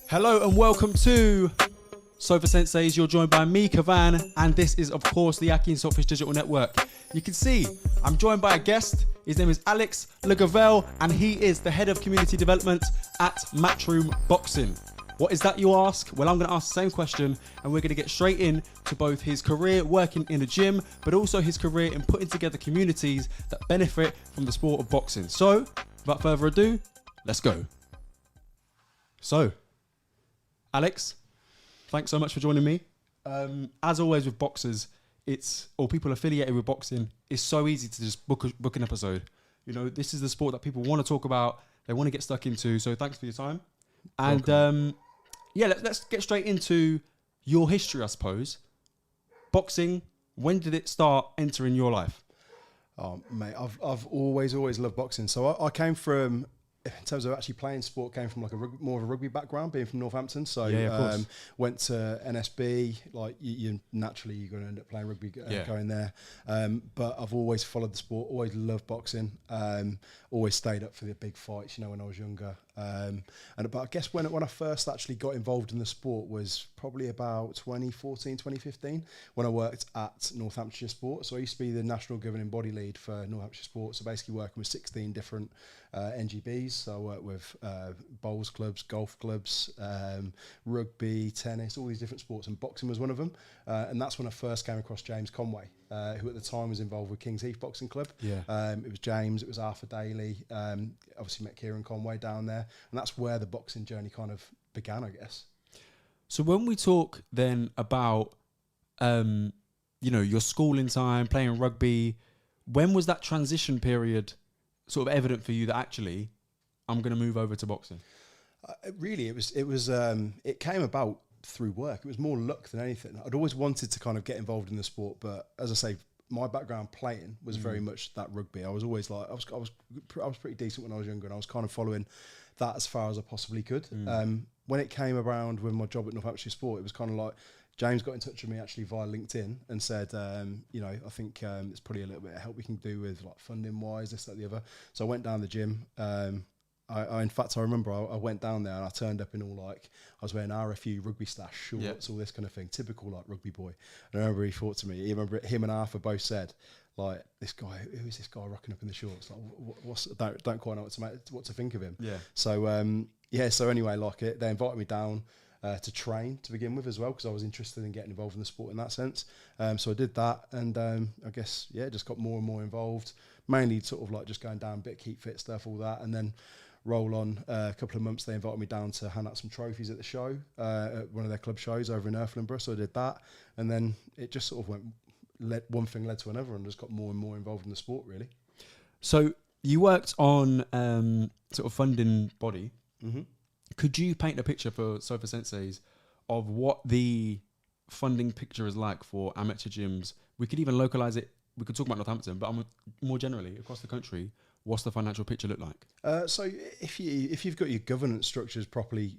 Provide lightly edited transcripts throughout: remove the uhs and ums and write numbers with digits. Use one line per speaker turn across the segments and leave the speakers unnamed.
Hello and welcome to Sofa SENSEIS. You're joined by me, Kieron, and this is, of course, the akhi&saltfish digital network. You can see I'm joined by a guest. His name is Alex Le Gue, and he is the head of community development at Matchroom Boxing. What is that, you ask? Well, I'm going to ask the same question, and we're going to get straight in to both his career working in a gym, but also his career in putting together communities that benefit from the sport of boxing. So, without further ado, let's go. So, Alex, thanks so much for joining me. As always with boxers, or people affiliated with boxing, it's so easy to just book an episode. You know, this is the sport that people want to talk about, they want to get stuck into, so thanks for your time. And let's get straight into your history, I suppose. Boxing, when did it start entering your life?
Oh, mate, I've always loved boxing. So I came from, in terms of actually playing sport, came from like more of a rugby background, being from Northampton. So went to NSB. Like you naturally you're going to end up playing rugby going there. But I've always followed the sport. Always loved boxing. Always stayed up for the big fights. You know, when I was younger. But I guess when I first actually got involved in the sport was probably about 2014, 2015, when I worked at Northamptonshire Sport. So I used to be the national governing body lead for Northamptonshire Sport. So basically working with 16 different NGBs. So I worked with bowls clubs, golf clubs, rugby, tennis, all these different sports, and boxing was one of them. And that's when I first came across James Conway, who at the time was involved with King's Heath Boxing Club. It was James, it was Arthur Daly, obviously met Kieron Conway down there, and that's where the boxing journey kind of began, I guess.
So when we talk then about, your schooling time, playing rugby, when was that transition period sort of evident for you that actually I'm going to move over to boxing?
Really, it came about through work. It was more luck than anything. I'd always wanted to kind of get involved in the sport, but as I say, my background playing was very much that rugby. I was always like, I was pretty decent when I was younger, and I was kind of following that as far as I possibly could. When it came around with my job at Northamptonshire Sport, it was kind of like James got in touch with me actually via LinkedIn and said, I think there's probably a little bit of help we can do with like funding wise, this, that, the other. So I went down the gym. In fact, I remember I went down there and I turned up in all like, I was wearing RFU rugby stash, shorts, all this kind of thing, typical like rugby boy. And I remember he thought to me, him and Arthur both said, like, this guy, who is this guy rocking up in the shorts? Like, don't quite know what to think of him. Yeah. So, so anyway, they invited me down to train to begin with as well, because I was interested in getting involved in the sport in that sense. So I did that, and I guess, just got more and more involved, mainly sort of like just going down a bit, keep fit stuff, all that. And then roll on a couple of months, they invited me down to hand out some trophies at the show, at one of their club shows over in Northamptonshire. So I did that, and then it just sort of one thing led to another, and just got more and more involved in the sport, really.
So you worked on sort of funding body.
Mm-hmm.
Could you paint a picture for Sofa SENSEIS of what the funding picture is like for amateur gyms? We could even localize it. We could talk about Northampton, but more generally across the country. What's the financial picture look like? So
if you've got your governance structures properly,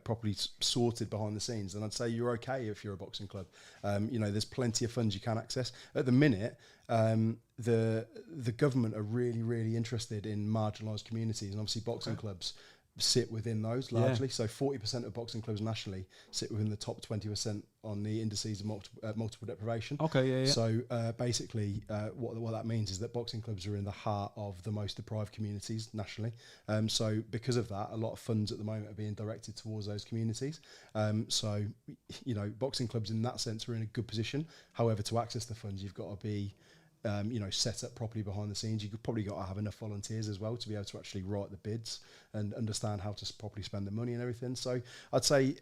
properly sorted behind the scenes, then I'd say you're okay if you're a boxing club. There's plenty of funds you can access. At the minute, the government are really, really interested in marginalised communities, and obviously boxing clubs sit within those largely. So 40% of boxing clubs nationally sit within the top 20% on the indices of multiple deprivation. So basically what that means is that boxing clubs are in the heart of the most deprived communities nationally. So because of that, a lot of funds at the moment are being directed towards those communities. So boxing clubs in that sense are in a good position. However, to access the funds, you've got to be set up properly behind the scenes. You could probably got to have enough volunteers as well to be able to actually write the bids and understand how to properly spend the money and everything. So I'd say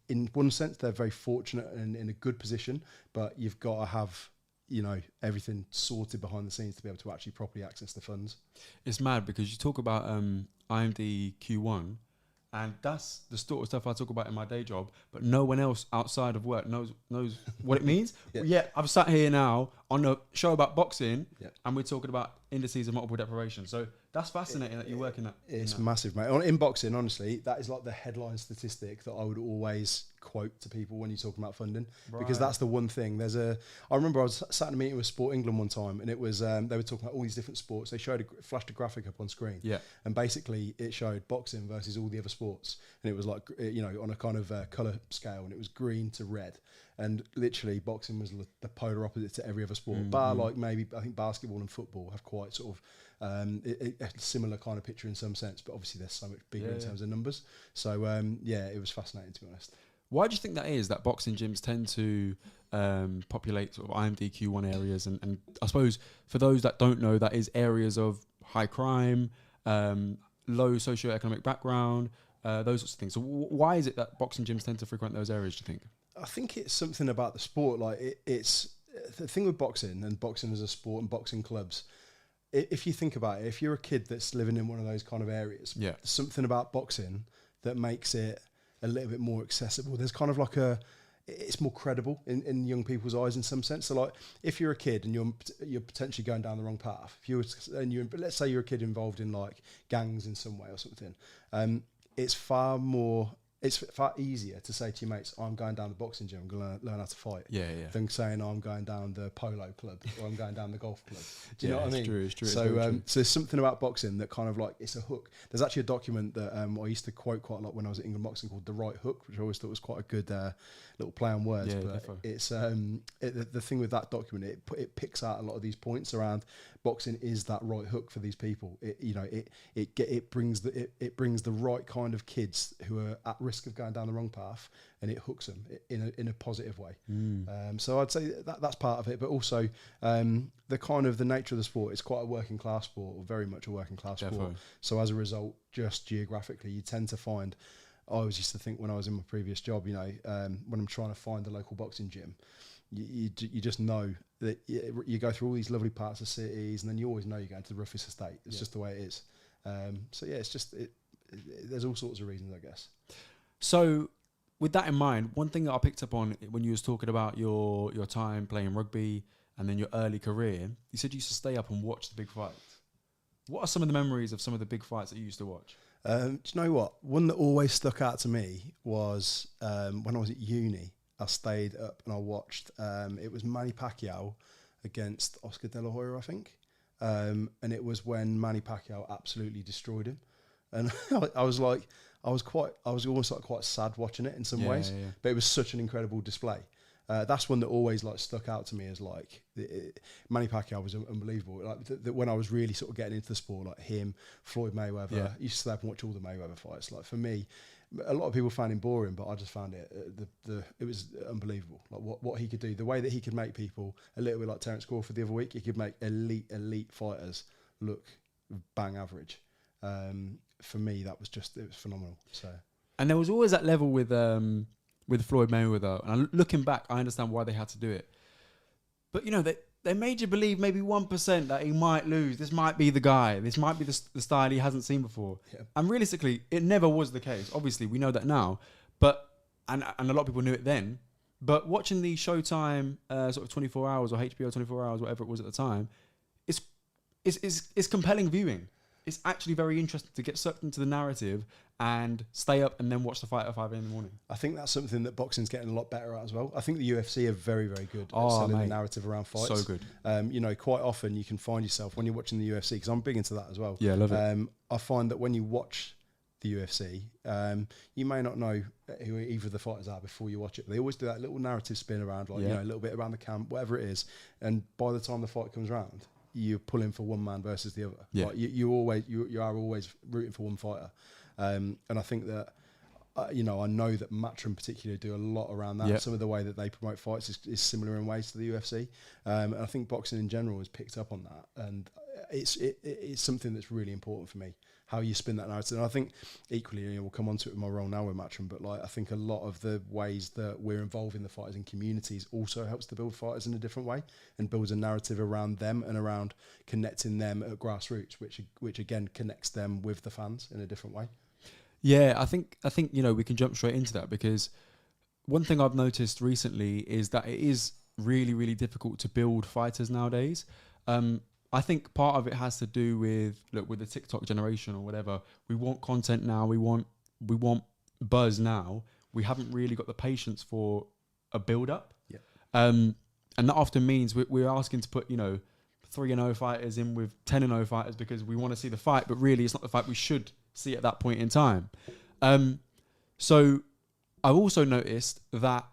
in one sense they're very fortunate and in a good position, but you've got to have everything sorted behind the scenes to be able to actually properly access the funds. It's
mad because you talk about IMD Q1, and that's the sort of stuff I talk about in my day job, but no one else outside of work knows what it means. I've sat here now on a show about boxing,
Yeah.
and we're talking about indices of multiple deprivation. So that's fascinating that you work in that.
It's massive, mate. In boxing, honestly, that is like the headline statistic that I would always quote to people when you're talking about funding, because that's the one thing. I remember I was sat in a meeting with Sport England one time, and it was they were talking about all these different sports. They flashed a graphic up on screen, and basically it showed boxing versus all the other sports, and it was like on a kind of color scale, and it was green to red. And literally, boxing was the polar opposite to every other sport, bar like maybe I think basketball and football have quite sort of a similar kind of picture in some sense, but obviously they're so much bigger in terms of numbers. So it was fascinating, to be honest.
Why do you think that is, that boxing gyms tend to populate sort of IMDQ1 areas? And I suppose for those that don't know, that is areas of high crime, low socioeconomic background, those sorts of things. So why is it that boxing gyms tend to frequent those areas, do you think?
I think it's something about the sport. Like it's the thing with boxing and boxing as a sport and boxing clubs. If you think about it, if you're a kid that's living in one of those kind of areas, there's something about boxing that makes it a little bit more accessible. There's kind of like it's more credible in young people's eyes in some sense. So like if you're a kid and you're potentially going down the wrong path, let's say you're a kid involved in like gangs in some way or something, it's far easier to say to your mates, I'm going down the boxing gym, I'm going to learn how to fight, than saying, I'm going down the polo club or I'm going down the golf club. Do you know what I mean?
It's true.
So there's something about boxing that kind of like, it's a hook. There's actually a document that I used to quote quite a lot when I was at England Boxing called The Right Hook, which I always thought was quite a good little play on words. But it's the thing with that document, it picks out a lot of these points around boxing is that right hook for these people. It brings the right kind of kids who are at risk of going down the wrong path, and it hooks them in a positive way. So I'd say that's part of it, but also the kind of the nature of the sport. It's quite a working class sport, or very much a working class sport. So as a result, just geographically, you tend to find. I always used to think when I was in my previous job, when I'm trying to find a local boxing gym, you just know that you go through all these lovely parts of cities, and then you always know you're going to the roughest estate. It's just the way it is. It's just there's all sorts of reasons, I guess.
So with that in mind, one thing that I picked up on when you was talking about your time playing rugby and then your early career, you said you used to stay up and watch the big fights. What are some of the memories of some of the big fights that you used to watch?
Do you know what? One that always stuck out to me was when I was at uni. I stayed up and I watched. It was Manny Pacquiao against Oscar De La Hoya, I think, and it was when Manny Pacquiao absolutely destroyed him. And I was almost like quite sad watching it in some ways, but it was such an incredible display. That's one that always like stuck out to me as like Manny Pacquiao was unbelievable. Like when I was really sort of getting into the sport, like him, Floyd Mayweather, I used to stay up and watch all the Mayweather fights. Like for me, a lot of people found him boring, but I just found it it was unbelievable. Like what he could do, the way that he could make people a little bit like Terence Crawford the other week. He could make elite fighters look bang average. For me, it was phenomenal. So, and
there was always that level with Floyd Mayweather. And looking back, I understand why they had to do it. But they made you believe maybe 1% that he might lose. This might be the guy. This might be the style he hasn't seen before. Yeah. And realistically, it never was the case. Obviously, we know that now. But and a lot of people knew it then. But watching the Showtime sort of 24 hours or HBO 24 hours, whatever it was at the time, it's compelling viewing. It's actually very interesting to get sucked into the narrative and stay up and then watch the fight at 5 a.m. in the morning.
I think that's something that boxing's getting a lot better at as well. I think the UFC are very, very good at selling the narrative around fights.
So good.
Quite often you can find yourself when you're watching the UFC, because I'm big into that as well.
Yeah, I love it.
I find that when you watch the UFC, you may not know who either of the fighters are before you watch it. They always do that little narrative spin around, a little bit around the camp, whatever it is. And by the time the fight comes around, you're pulling for one man versus the other. Yeah. Like you are always rooting for one fighter. And I think that, I know that Matchroom particularly do a lot around that. Yep. Some of the way that they promote fights is similar in ways to the UFC. And I think boxing in general has picked up on that. And it's something that's really important for me, how you spin that narrative. And I think equally, we'll come on to it in my role now with Matchroom, but I think a lot of the ways that we're involving the fighters in communities also helps to build fighters in a different way and builds a narrative around them and around connecting them at grassroots, which again connects them with the fans in a different way.
Yeah, I think we can jump straight into that, because one thing I've noticed recently is that it is really, really difficult to build fighters nowadays. I think part of it has to do with the TikTok generation or whatever. We want content now. We want buzz now. We haven't really got the patience for a build up.
Yeah.
And that often means we're asking to put 3-0 fighters in with 10-0 fighters because we want to see the fight, but really it's not the fight we should see at that point in time. So I've also noticed that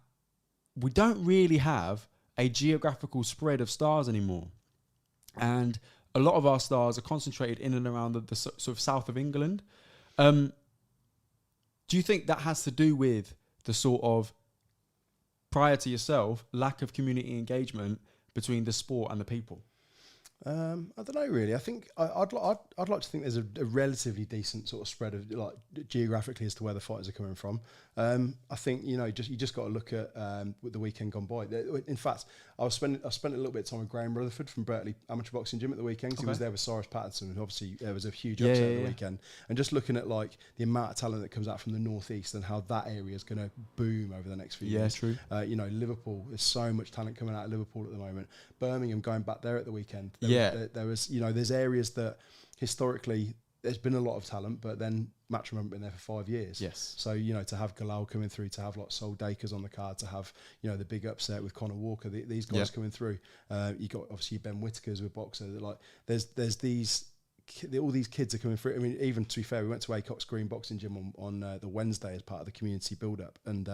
we don't really have a geographical spread of stars anymore. And a lot of our stars are concentrated in and around the sort of south of England. Do you think that has to do with the sort of, prior to yourself, lack of community engagement between the sport and the people?
I don't know really. I think I'd like to think there's a relatively decent sort of spread of like geographically as to where the fighters are coming from. I think you just got to look at the weekend gone by. In fact, I spent a little bit of time with Graham Rutherford from Berkeley Amateur Boxing Gym at the weekend. He was there with Cyrus Patterson, and obviously there was a huge upset at the weekend. And just looking at like the amount of talent that comes out from the northeast and how that area is going to boom over the next few years.
True.
Liverpool, there's so much talent coming out of Liverpool at the moment. Birmingham going back there at the weekend. There was there's areas that historically there's been a lot of talent, but then Matchroom haven't been there for 5 years.
Yes.
So, to have Galal coming through, to have like Sol Dakers on the card, to have, the big upset with Conor Walker, these guys coming through. You got obviously Ben Whitakers with Boxer. Like there's all these kids are coming through. I mean, even to be fair, we went to Acox Green Boxing Gym on the Wednesday as part of the community build-up, and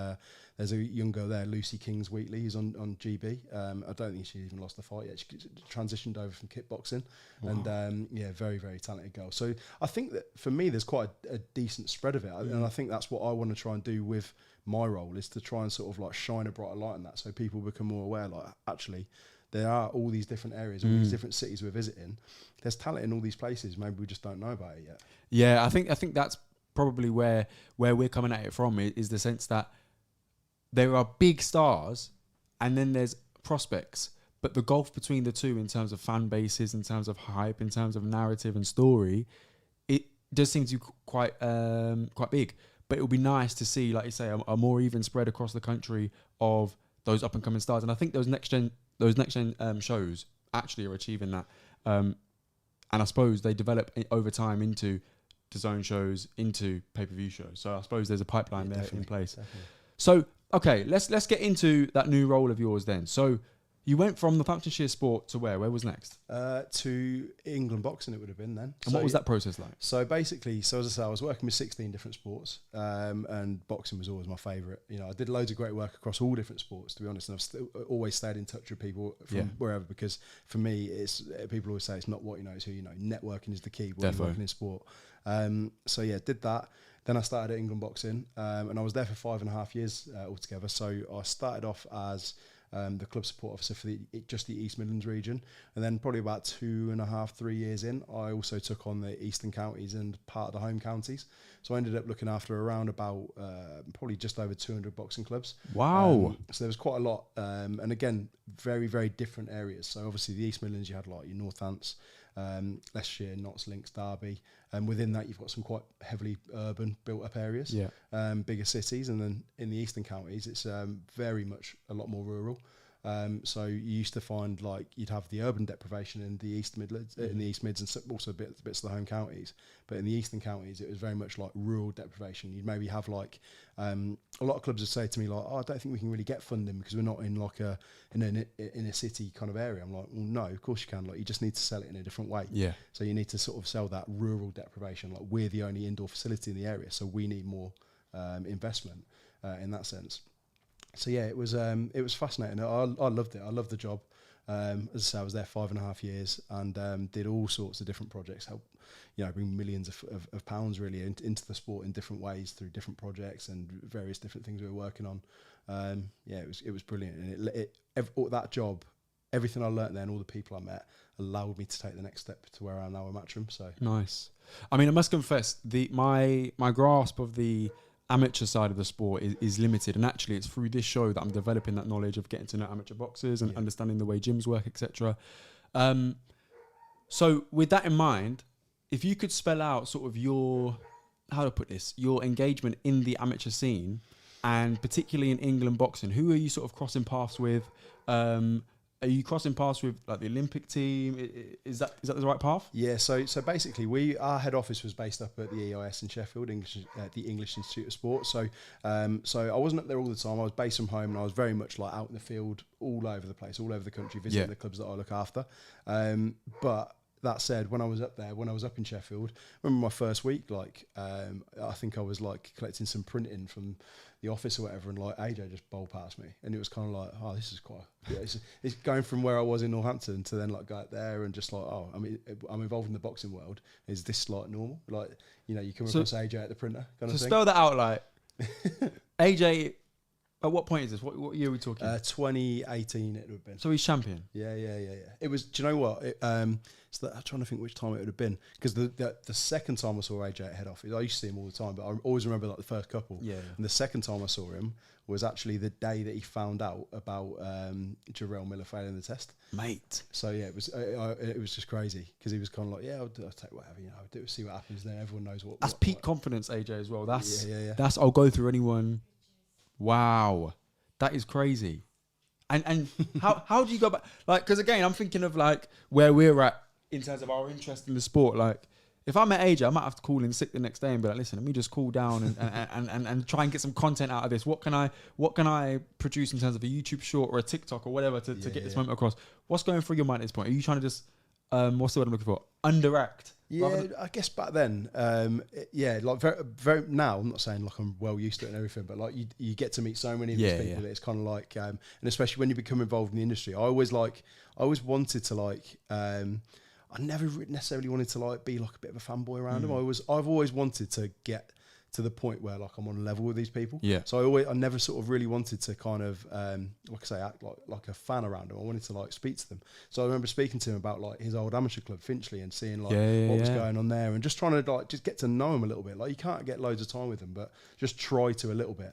there's a young girl there, Lucy Kings Wheatley, who's on GB. I don't think she's even lost the fight yet. She transitioned over from kickboxing, and very, very talented girl. So I think that for me, there's quite a decent spread of it, and I think that's what I want to try and do with my role, is to try and sort of like shine a brighter light on that, so people become more aware. Like actually, there are all these different areas, all these different cities we're visiting. There's talent in all these places. Maybe we just don't know about it yet.
Yeah, I think that's probably where we're coming at it from, is the sense that there are big stars and then there's prospects, but the gulf between the two in terms of fan bases, in terms of hype, in terms of narrative and story, it does seem to be quite big. But it would be nice to see, like you say, a more even spread across the country of those up and coming stars. And I think those next gen shows actually are achieving that. And I suppose they develop over time into DAZN shows, into pay-per-view shows. So I suppose there's a pipeline there in place. Definitely. So, okay, let's get into that new role of yours then. So you went from Northamptonshire Sport to where? Where was next?
To England Boxing, it would have been then.
And what was that process like?
So basically, as I say, I was working with 16 different sports, and boxing was always my favourite. I did loads of great work across all different sports, to be honest, and I've always stayed in touch with people from wherever, because for me, people always say it's not what you know, it's who you know. Networking is the key when you're working in sport. Did that. Then I started at England Boxing, and I was there for 5.5 years altogether. So I started off as the club support officer for just the East Midlands region, and then probably about 2.5-3 years in, I also took on the Eastern Counties and part of the home counties. So I ended up looking after around about probably just over 200 boxing clubs.
Wow!
So there was quite a lot, and again, very, very different areas. So obviously the East Midlands, you had like your Northants, Leicestershire, Notts, Links, Derby, and within that you've got some quite heavily urban built up areas, bigger cities, and then in the Eastern Counties it's very much a lot more rural. So you used to find like you'd have the urban deprivation in the East Midlands, in the East Mids, and also bits of the home counties. But in the Eastern Counties, it was very much like rural deprivation. You'd maybe have like a lot of clubs would say to me like, "Oh, I don't think we can really get funding because we're not in like in a city kind of area." I'm like, "Well, no, of course you can. Like, you just need to sell it in a different way.
Yeah.
So you need to sort of sell that rural deprivation. Like, we're the only indoor facility in the area, so we need more investment in that sense." So yeah, it was fascinating. I loved it. I loved the job. As I say, I was there 5.5 years and did all sorts of different projects. Helped, bring millions of pounds really into the sport in different ways through different projects and various different things we were working on. It was brilliant. And that job, everything I learnt there and all the people I met allowed me to take the next step to where I am now at Matchroom. So
nice. I mean, I must confess, my grasp of the amateur side of the sport is limited, and actually it's through this show that I'm developing that knowledge of getting to know amateur boxers and understanding the way gyms work, etc. So with that in mind, if you could spell out sort of your engagement in the amateur scene and particularly in England boxing, who are you sort of crossing paths with? Are you crossing paths with like the Olympic team? Is that the right path?
Yeah, so basically our head office was based up at the EIS in Sheffield, the English Institute of Sport. So so I wasn't up there all the time. I was based from home, and I was very much like out in the field, all over the place, all over the country, visiting the clubs that I look after. But that said, when I was up there, when I was up in Sheffield, I remember my first week, like I think I was like collecting some printing from the office or whatever, and like AJ just bowled past me, and it was kind of like, oh, this is quite, it's going from where I was in Northampton to then like go out there and just like, oh, I mean, I'm involved in the boxing world. Is this like normal? Like, you know, you come across AJ at the printer kind of thing.
Spell that out, like AJ. At what point is this? What year are we talking?
2018 it would have been.
So he's champion.
Yeah. It was. Do you know what? I'm trying to think which time it would have been, because the second time I saw AJ at head office, I used to see him all the time, but I always remember like the first couple. Yeah. And the second time I saw him was actually the day that he found out about Jarrell Miller failing the test. Mate. So yeah, it was just crazy, because he was kind of like, yeah, I'll take whatever, you know, I'll do it, see what happens. Then everyone knows what.
That's peak confidence, AJ, as well. That's That's I'll go through anyone. Wow, that is crazy. And how do you go back? Like, because again, I'm thinking of like where we're at in terms of our interest in the sport. Like, if I met AJ, I might have to call in sick the next day and be like, listen, let me just cool down and try and get some content out of this. What can I produce in terms of a YouTube short or a TikTok or whatever to get this moment across? What's going through your mind at this point? Are you trying to just what's the word I'm looking for? Underact?
Yeah, I guess back then, like very, very. Now I'm not saying like I'm well used to it and everything, but like you get to meet so many of these people that it's kind of like, and especially when you become involved in the industry, I always wanted to like, I never necessarily wanted to like be like a bit of a fanboy around them. I've always wanted to get to the point where like I'm on a level with these people. Yeah. So I never sort of really wanted to kind of like I say, act like a fan around them. I wanted to like speak to them. So I remember speaking to him about like his old amateur club Finchley and seeing like what was going on there, and just trying to like just get to know him a little bit. Like you can't get loads of time with them, but just try to a little bit.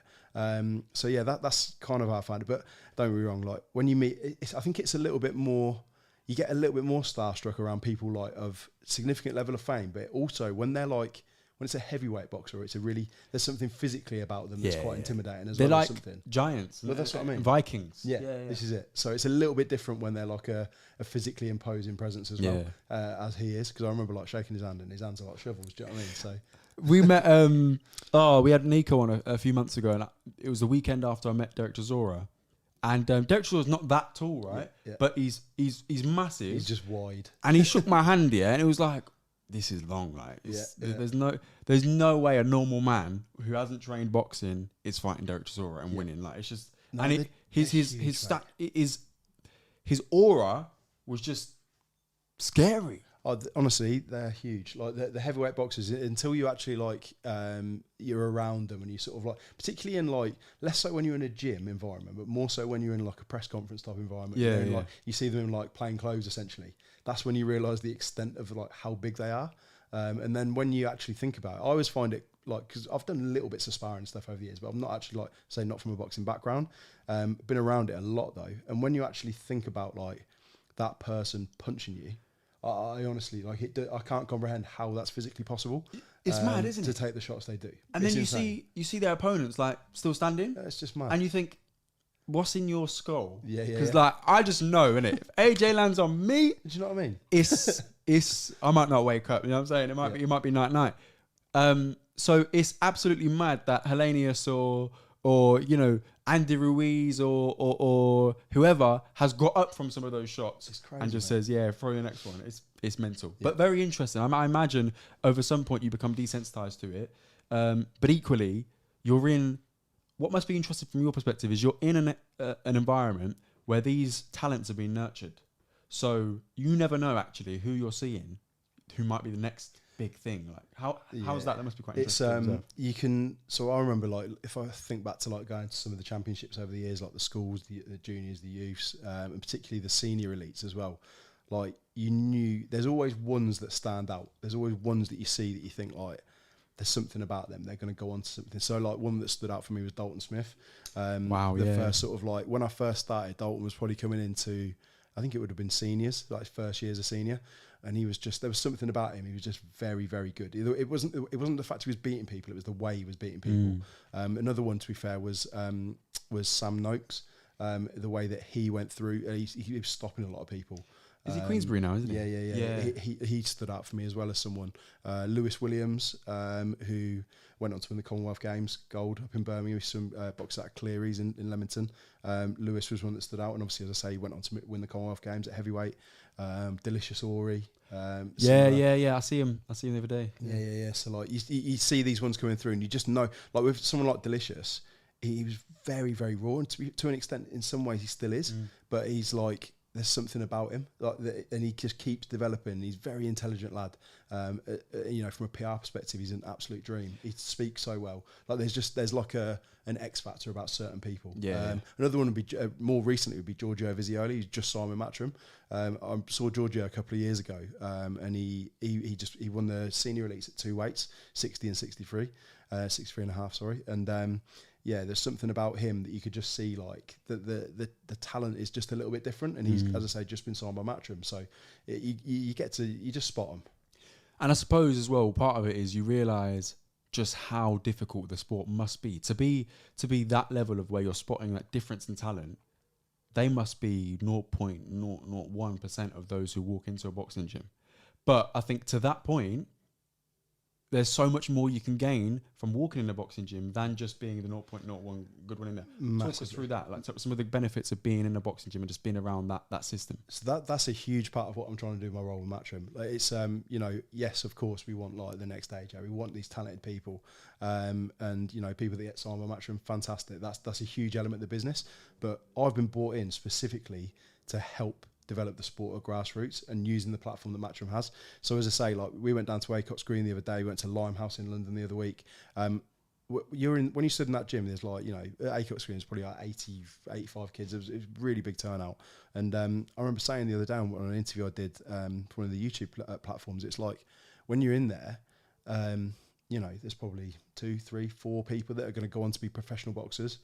So yeah, that's kind of how I found it. But don't get me wrong, like when you meet, I think it's a little bit more. You get a little bit more starstruck around people like of significant level of fame, but also when they're like. When it's a heavyweight boxer, there's something physically about them that's quite intimidating as well.
They're like
something.
Giants.
Well, that's what I mean.
Vikings.
Yeah, this is it. So it's a little bit different when they're like a physically imposing presence as well, as he is. Because I remember like shaking his hand, and his hands are like shovels. Do you know what I mean? So
we met. We had Nico on a few months ago, and it was the weekend after I met Derek Chisora. And Derek Chisora's not that tall, right? Yeah. But he's massive.
He's just wide.
And he shook my hand, and it was like, this is long, like there's no way a normal man who hasn't trained boxing is fighting Derek Chisora and winning. Like it's just his aura was just scary.
Honestly, they're huge. Like the heavyweight boxers, until you actually like you're around them, and you sort of like, particularly in like less so when you're in a gym environment, but more so when you're in like a press conference type environment. Like you see them in like plain clothes essentially. That's when you realise the extent of like how big they are. And then when you actually think about it, I always find it like, because I've done little bits of sparring stuff over the years, but I'm not actually like, say, not from a boxing background. Been around it a lot though. And when you actually think about like that person punching you, I honestly like it. I can't comprehend how that's physically possible.
It's mad, isn't it?
To take the shots they do.
And then you see their opponents like still standing.
Yeah, it's just mad.
And you think, what's in your skull? Because like I just know, innit? If AJ lands on me,
do you know what I mean?
It's I might not wake up. You know what I'm saying? It might be night. So it's absolutely mad that Hellenius or you know Andy Ruiz or whoever has got up from some of those shots and just says, yeah, throw the next one. It's mental, but very interesting. I imagine over some point you become desensitized to it, but equally you're in. What must be interesting from your perspective is you're in an environment where these talents are being nurtured. So you never know actually who you're seeing, who might be the next big thing. Like how's that? That must be quite interesting.
You can. So I remember like if I think back to like going to some of the championships over the years, like the schools, the juniors, the youths, and particularly the senior elites as well. Like you knew there's always ones that stand out. There's always ones that you see that you think like. There's something about them. They're going to go on to something. So like one that stood out for me was Dalton Smith. First sort of like when I first started, Dalton was probably coming into, I think it would have been seniors, like his first year as a senior. and he was just, there was something about him. He was just very, very good. It wasn't the fact he was beating people; it was the way he was beating people. Another one, to be fair, was Sam Noakes. The way that he went through, he was stopping a lot of people.
Is he Queensbury now, isn't he?
Yeah. He stood out for me as well as someone. Lewis Williams, who went on to win the Commonwealth Games gold up in Birmingham with some boxers at Cleary's in Leamington. Lewis was one that stood out, and obviously, as I say, he went on to win the Commonwealth Games at heavyweight. Delicious Ori.
I see him the other day.
Yeah. So like you see these ones coming through, and you just know, like with someone like Delicious, he was very, very raw, and to an extent, in some ways, he still is. But he's like, there's something about him, and he just keeps developing. He's a very intelligent lad. From a PR perspective, he's an absolute dream. He speaks so well. Like there's like an X factor about certain people. Another one would be more recently would be Giorgio Vizioli. He's just signed with Matchroom. I saw Giorgio a couple of years ago, and he won the senior elites at 2 weights, 60 and 63, 63 and a half, sorry, and. There's something about him that you could just see, like the talent is just a little bit different, and he's, as I say, just been signed by Matchroom, so you just spot him.
And I suppose as well, part of it is you realise just how difficult the sport must be to be that level of where you're spotting that difference in talent. They must be 0.001% of those who walk into a boxing gym, but I think to that point, there's so much more you can gain from walking in a boxing gym than just being the 0.01 good one in there. Massively. Talk us through that, like some of the benefits of being in a boxing gym and just being around that system.
So that's a huge part of what I'm trying to do in my role with Matchroom. Like it's yes, of course we want like the next AJ. We want these talented people, and people that get signed by Matchroom, fantastic. That's a huge element of the business. But I've been brought in specifically to help develop the sport at grassroots and using the platform that Matchroom has. So as I say, like we went down to Acox Green the other day, we went to Limehouse in London the other week. When you stood in that gym, there's like, Acox Green is probably like 80, 85 kids. It was a really big turnout. And I remember saying the other day on an interview I did for one of the YouTube platforms, it's like when you're in there, there's probably 2, 3, 4 people that are going to go on to be professional boxers.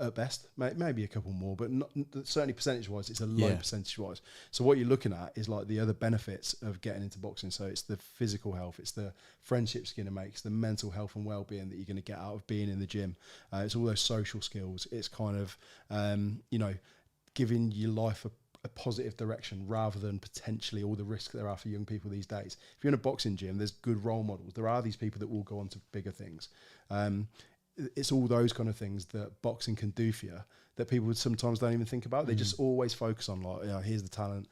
At best, maybe a couple more, but not, certainly percentage-wise, it's a low percentage-wise. So what you're looking at is like the other benefits of getting into boxing. So it's the physical health, it's the friendships you're going to make, it's the mental health and well-being that you're going to get out of being in the gym. It's all those social skills. It's kind of, giving your life a positive direction rather than potentially all the risks there are for young people these days. If you're in a boxing gym, there's good role models. There are these people that will go on to bigger things. It's all those kind of things that boxing can do for you that people would sometimes don't even think about. They just always focus on like, here's the talent.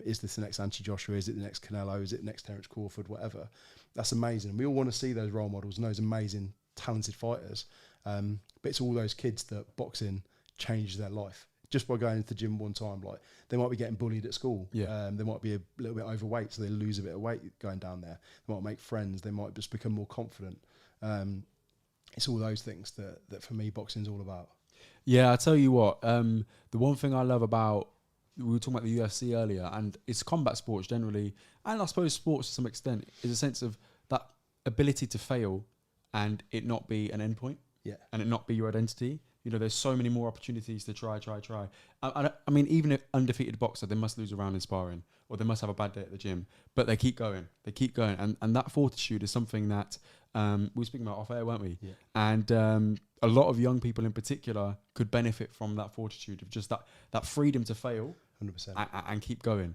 Is this the next Anthony Joshua? Is it the next Canelo? Is it the next Terence Crawford? Whatever. That's amazing. We all want to see those role models and those amazing, talented fighters. But it's all those kids that boxing changes their life just by going into the gym one time. Like they might be getting bullied at school. They might be a little bit overweight, so they lose a bit of weight going down there. They might make friends. They might just become more confident. It's all those things that for me boxing's all about.
Yeah, I tell you what, the one thing I love about, we were talking about the UFC earlier, and it's combat sports generally, and I suppose sports to some extent, is a sense of that ability to fail and it not be an endpoint, and it not be your identity. There's so many more opportunities to try. I mean, even an undefeated boxer, they must lose a round in sparring, or they must have a bad day at the gym, but they keep going. And that fortitude is something that we were speaking about off air, weren't we? And a lot of young people in particular could benefit from that fortitude of just that freedom to fail
100%.
And keep going.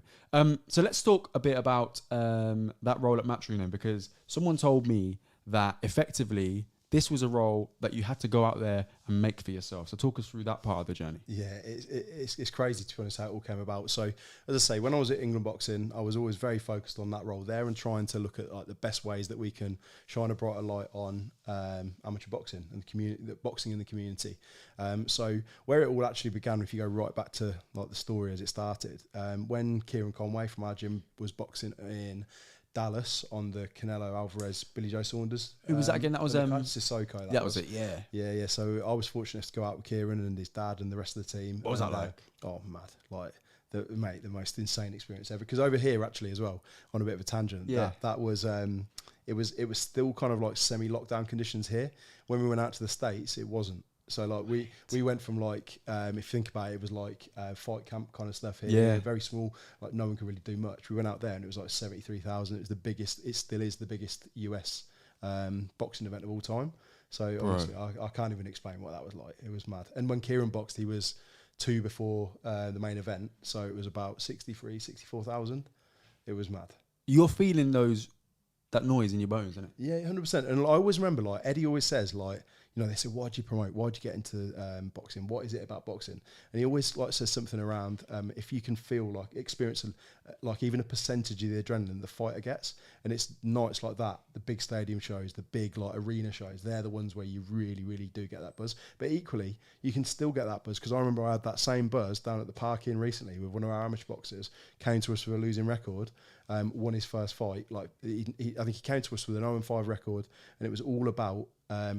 So let's talk a bit about that role at Matchroom then, because someone told me that effectively this was a role that you had to go out there and make for yourself. So talk us through that part of the journey. Yeah,
it's crazy to be honest how it all came about. So as I say, when I was at England Boxing, I was always very focused on that role there and trying to look at like the best ways that we can shine a brighter light on amateur boxing and the community, boxing in the community. So where it all actually began, if you go right back to like the story as it started, when Kieron Conway from our gym was boxing in Dallas on the Canelo Alvarez Billy Joe Saunders.
Who was that again? That was
Sissoko.
That was it.
Yeah. So I was fortunate to go out with Kieron and his dad and the rest of the team.
What was that like?
Oh, mad! Like the most insane experience ever. Because over here, actually, as well, on a bit of a tangent. That was it was still kind of like semi-lockdown conditions here. When we went out to the States, it wasn't. So like we went from like if you think about it, it was like fight camp kind of stuff here.
Yeah.
Very small, like no one could really do much. We went out there and it was like 73,000. It was the biggest. It still is the biggest US boxing event of all time. So honestly, I can't even explain what that was like. It was mad. And when Kieron boxed, he was 2 before the main event, so it was about 64,000. It was mad.
You're feeling that noise in your bones, isn't it?
Yeah, 100%. And I always remember, like Eddie always says, like, you know, they say, why do you promote? Why do you get into boxing? What is it about boxing? And he always like says something around if you can feel like experience like even a percentage of the adrenaline the fighter gets. And it's nights like that, the big stadium shows, the big like arena shows, they're the ones where you really, really do get that buzz. But equally, you can still get that buzz, because I remember I had that same buzz down at the Park Inn recently with one of our amateur boxers, came to us with a losing record, won his first fight. Like I think he came to us with an 0-5 record, and it was all about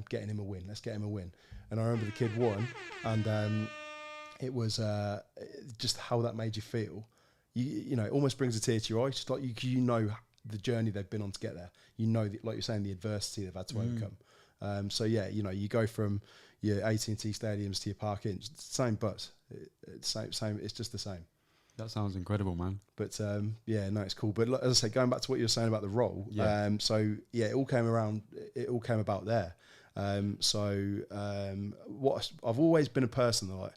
getting him a win. Let's get him a win. And I remember the kid won, and it was just how that made you feel. You know, it almost brings a tear to your eyes. Just like you know the journey they've been on to get there. You know, like you're saying, the adversity they've had to overcome. So yeah, you know, you go from your AT&T stadiums to your Park Inn, it's the same buzz. It's same. It's just the same.
That sounds incredible, man.
But yeah, no, it's cool. But as I say, going back to what you were saying about the role, so yeah, it all came about there. What I've always been a person that like,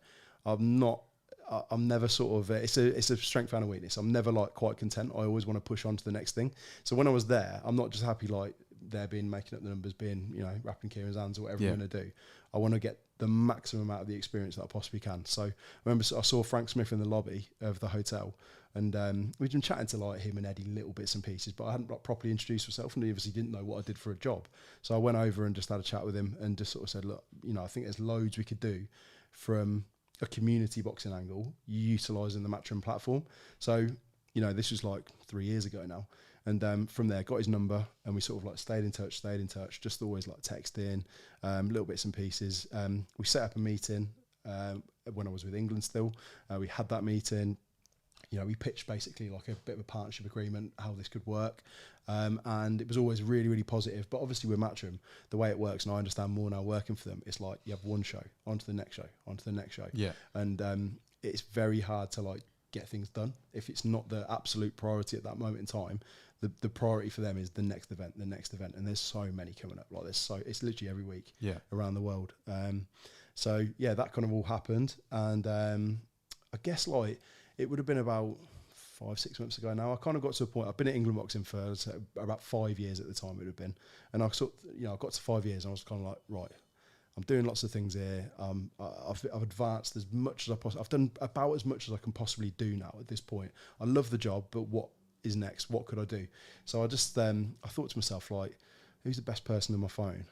I'm never sort of, it's a strength and a weakness. I'm never like quite content. I always want to push on to the next thing. So when I was there, I'm not just happy like there being making up the numbers, being, you know, wrapping Kieron's hands or whatever I'm going to do. I want to get the maximum amount of the experience that I possibly can. So I remember I saw Frank Smith in the lobby of the hotel, and we'd been chatting to like him and Eddie little bits and pieces, but I hadn't like properly introduced myself, and he obviously didn't know what I did for a job. So I went over and just had a chat with him and just sort of said, look, you know, I think there's loads we could do from a community boxing angle, utilising the Matchroom platform. So, you know, this was like 3 years ago now. And from there, got his number, and we sort of like stayed in touch, just always like texting, little bits and pieces. We set up a meeting when I was with England still. We had that meeting. You know, we pitched basically like a bit of a partnership agreement, how this could work. And it was always really, really positive. But obviously with Matchroom, the way it works, and I understand more now working for them, it's like you have one show, on to the next show, on to the next show. Yeah. And it's very hard to like get things done if it's not the absolute priority at that moment in time. The priority for them is the next event, and there's so many coming up. Like it's literally every week around the world. So yeah, that kind of all happened, and I guess like it would have been about 5-6 months ago now. I kind of got to a point. I've been at England boxing for about 5 years at the time it would have been, and I sort of, you know, I got to 5 years and I was kind of like, right, I'm doing lots of things here. I've advanced as much as I possibly. I've done about as much as I can possibly do now at this point. I love the job, but what is next? What could I do? So I just I thought to myself, like, who's the best person on my phone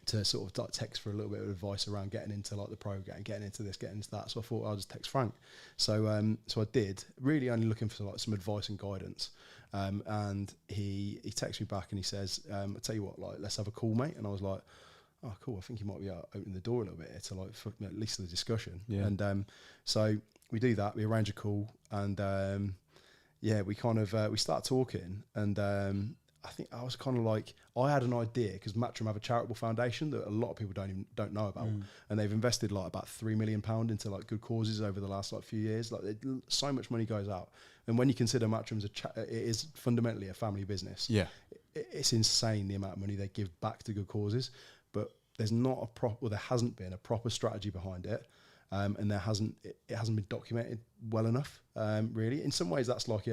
to sort of like text for a little bit of advice around getting into like the pro game, getting into this, getting into that. So I thought I'll just text Frank. So so I did, really only looking for like some advice and guidance. And he texts me back and he says, I tell you what, like, let's have a call, mate. And I was like, oh, cool. I think you might be opening the door a little bit here to like for at least the discussion. Yeah. And so we do that. We arrange a call, and yeah, we kind of we start talking, and I think I was kind of like, I had an idea, because Matchroom have a charitable foundation that a lot of people don't know about, and they've invested like about £3 million into like good causes over the last like few years. Like so much money goes out, and when you consider Matchroom's it is fundamentally a family business. Yeah, it's insane the amount of money they give back to good causes, but there's not there hasn't been a proper strategy behind it. And it hasn't been documented well enough, really. In some ways, that's like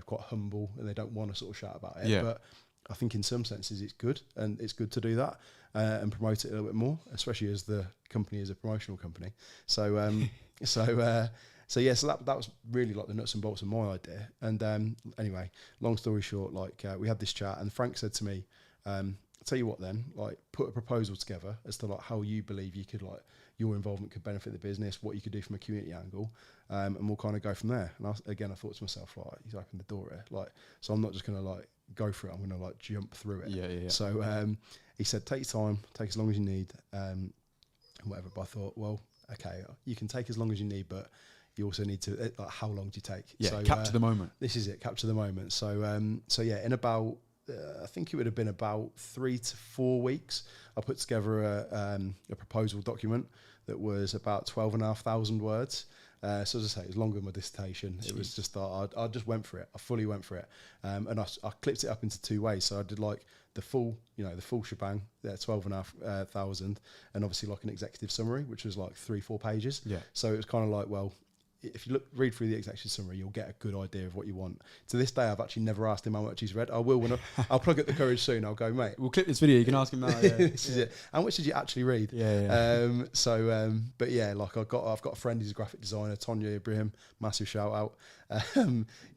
quite humble, and they don't want to sort of shout about it. Yeah. But I think in some senses it's good, and it's good to do that and promote it a little bit more, especially as the company is a promotional company. So so that was really like the nuts and bolts of my idea. And anyway, long story short, like we had this chat, and Frank said to me, "I'll tell you what, then, like, put a proposal together as to like how you believe you could like." Your involvement could benefit the business, what you could do from a community angle, and we'll kind of go from there. And I thought to myself, like, he's opened the door here, like, so I'm not just going to like go for it. I'm going to like jump through it. Yeah. So he said, take your time, take as long as you need, whatever. But I thought, well, okay, you can take as long as you need, but you also need to like, how long do you take?
Yeah, so, capture the moment.
This is it, capture the moment. So so yeah, in about I think it would have been about 3 to 4 weeks. I put together a proposal document that was about 12,500 words. So as I say, it was longer than my dissertation. Jeez. It was just I just went for it. I fully went for it, and I clipped it up into 2 ways. So I did like the full shebang, 12,500, and obviously like an executive summary, which was like 3-4 pages.
Yeah.
So it was kind of like, well, if you read through the executive summary, you'll get a good idea of what you want. To this day, I've actually never asked him how much he's read. I will when I'll plug up the courage soon. I'll go, mate.
We'll clip this video. You can ask him now. Yeah.
This is it. How much did you actually read?
Yeah.
But yeah, like I've got a friend who's a graphic designer, Tonya Ibrahim. Massive shout out.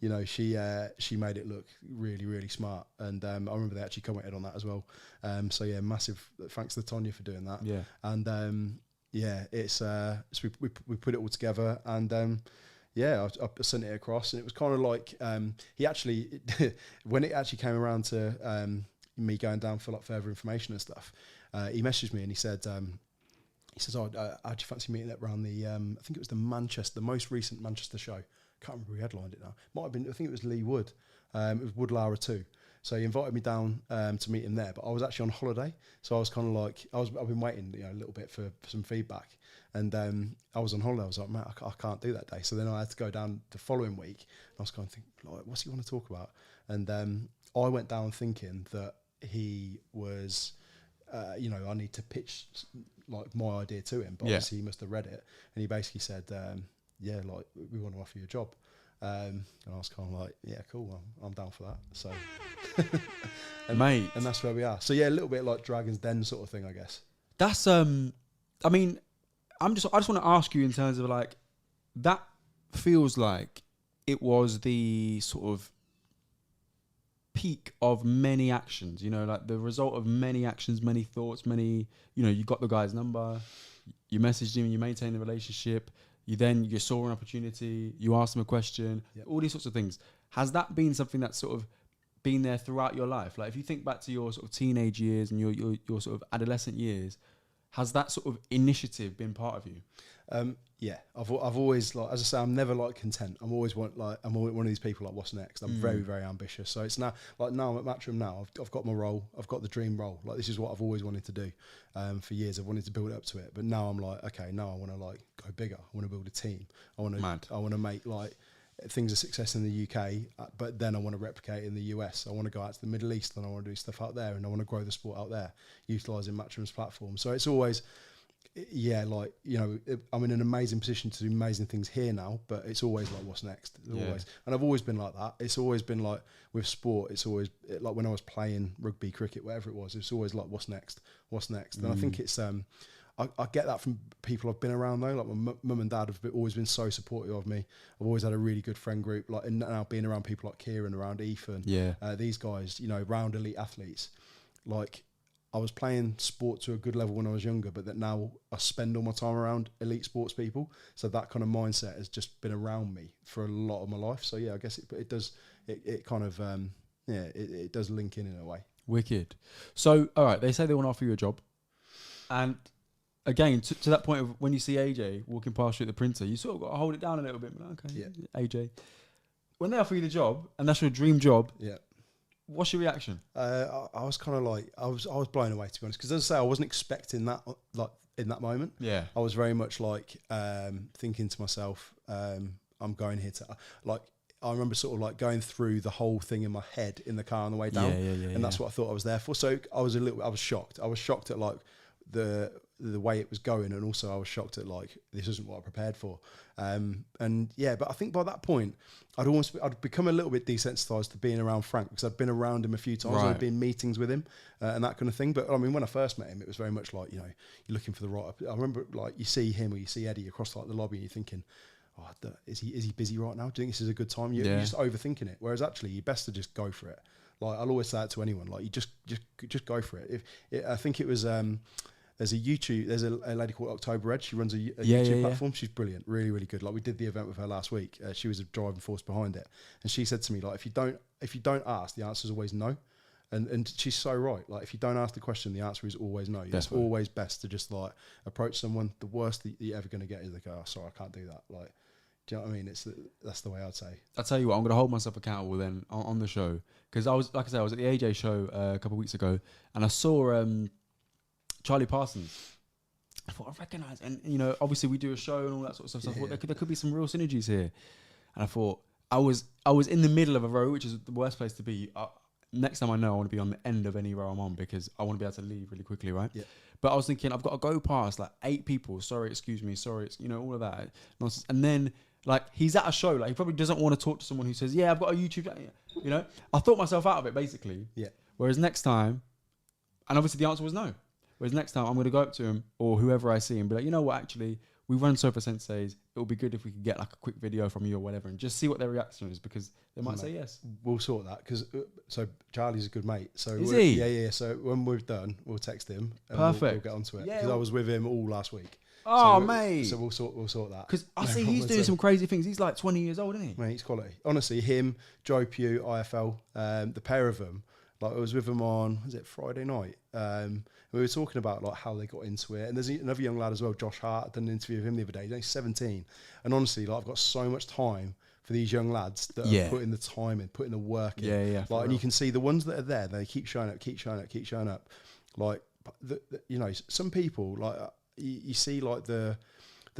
She made it look really, really smart, and I remember they actually commented on that as well. So yeah, massive thanks to Tonya for doing that.
Yeah.
And yeah, it's so we put it all together, and I sent it across, and it was kind of like he actually when it actually came around to me going down for like further information and stuff, he messaged me and he says, "Oh, how'd you fancy meeting up around the I think it was the most recent Manchester show. Can't remember who headlined it now. Might have been, I think it was Lee Wood. It was Wood Lara 2. So he invited me down to meet him there, but I was actually on holiday, so I was kind of like I've been waiting, a little bit for some feedback, and I was on holiday. I was like, man, I can't do that day. So then I had to go down the following week. And I was kind of thinking, like, what's he want to talk about? And I went down thinking that he was, I need to pitch like my idea to him, but obviously he must have read it, and he basically said, like we want to offer you a job. And I was kind of like, yeah, cool, I'm down for that. So,
mate,
and that's where we are. So yeah, a little bit like Dragon's Den sort of thing, I guess.
That's I mean, I just want to ask you in terms of like, that feels like it was the sort of peak of many actions, like the result of many actions, many thoughts, you got the guy's number, you messaged him, you maintained the relationship. You saw an opportunity, you asked them a question, all these sorts of things. Has that been something that's sort of been there throughout your life? Like if you think back to your sort of teenage years and your sort of adolescent years, has that sort of initiative been part of you?
Yeah, I've always, like, as I say, I'm never like content. I'm always one of these people like, what's next? I'm very, very ambitious. So it's now I'm at Matchroom now. I've got my role. I've got the dream role. Like this is what I've always wanted to do. For years, I've wanted to build up to it. But now I'm like, okay, now I want to like go bigger. I want to build a team. I want to make like things a success in the UK, but then I want to replicate it in the US. I want to go out to the Middle East, and I want to do stuff out there, and I want to grow the sport out there, utilising Matchroom's platform. So it's always, I'm in an amazing position to do amazing things here now, but it's always like, what's next? Always. And I've always been like that. It's always been like with sport, it's always like when I was playing rugby, cricket, whatever it was, it's always like, what's next? And I think it's, I get that from people I've been around though. Like my mum and dad have always been so supportive of me. I've always had a really good friend group. Like, and now being around people like Kieron, around Ethan, these guys, around elite athletes. Like I was playing sport to a good level when I was younger, but that now I spend all my time around elite sports people. So that kind of mindset has just been around me for a lot of my life. So yeah, I guess it does link in a way.
Wicked. So all right, they say they want to offer you a job, and again, to that point of when you see AJ walking past you at the printer, you sort of got to hold it down a little bit. Like, okay, AJ. When they offer you the job, and that's your dream job, what's your reaction?
I was kind of like, I was blown away, to be honest, because as I say, I wasn't expecting that like in that moment. Yeah, I was very much like thinking to myself, I'm going here to like. I remember sort of like going through the whole thing in my head in the car on the way down, and that's what I thought I was there for. So I was shocked. I was shocked at like the way it was going, and also I was shocked at like this isn't what I prepared for. But I think by that point I'd become a little bit desensitized to being around Frank, because I'd been around him a few times. I'd been in meetings with him and that kind of thing. But I mean, when I first met him, it was very much like, you're looking for the right. I remember like you see him or you see Eddie across like the lobby, and you're thinking, is he busy right now? Do you think this is a good time? You're just overthinking it. Whereas actually, you're best to just go for it. Like I'll always say that to anyone. Like you just go for it. I think it was. There's a lady called October Ed. She runs a YouTube platform. She's brilliant, really, really good. Like we did the event with her last week. She was a driving force behind it, and she said to me, like, if you don't ask, the answer is always no. And she's so right. Like if you don't ask the question, the answer is always no. It's always best to just like approach someone. The worst that you're ever going to get is like, oh, sorry, I can't do that. Like Do you know what I mean? That's the way I'd say.
I'll tell you what, I'm going to hold myself accountable then on the show. Because I was, like I said, I was at the AJ show a couple of weeks ago, and I saw Charlie Parsons. I thought, I recognise, and you know, obviously we do a show and all that sort of stuff. So I thought there could be some real synergies here. And I thought, I was in the middle of a row, which is the worst place to be. Next time I know, I want to be on the end of any row I'm on, because I want to be able to leave really quickly, right?
Yeah.
But I was thinking, I've got to go past like 8 people. Sorry, excuse me, sorry, you know, all of that nonsense. And then, like, he's at a show, like he probably doesn't want to talk to someone who says, yeah, I've got a YouTube channel. You know, I thought myself out of it basically.
Yeah.
Whereas next time, and obviously the answer was no. Whereas next time I'm going to go up to him or whoever I see and be like, you know what, actually, we run Sofa SENSEIS. It would be good if we could get like a quick video from you or whatever, and just see what their reaction is, because they might say yes.
We'll sort that, because so Charlie's a good mate. So
is he?
Yeah. So when we're done, we'll text him. And
Perfect.
We'll get onto it,
Yeah,
because I was with him all last week.
Oh,
so
mate.
So we'll sort that.
Because I see he's doing some crazy things. He's like 20 years old, isn't he?
Mate, he's quality. Honestly, him, Joe Pugh, IFL, the pair of them. Like, I was with them on, was it Friday night? We were talking about like how they got into it. And there's another young lad as well, Josh Hart. I done an interview with him the other day. He's only 17. And honestly, like, I've got so much time for these young lads that are putting the time in, putting the work in.
Yeah.
Like, and you can see the ones that are there, they keep showing up. Like, you know, some people, like, you see like the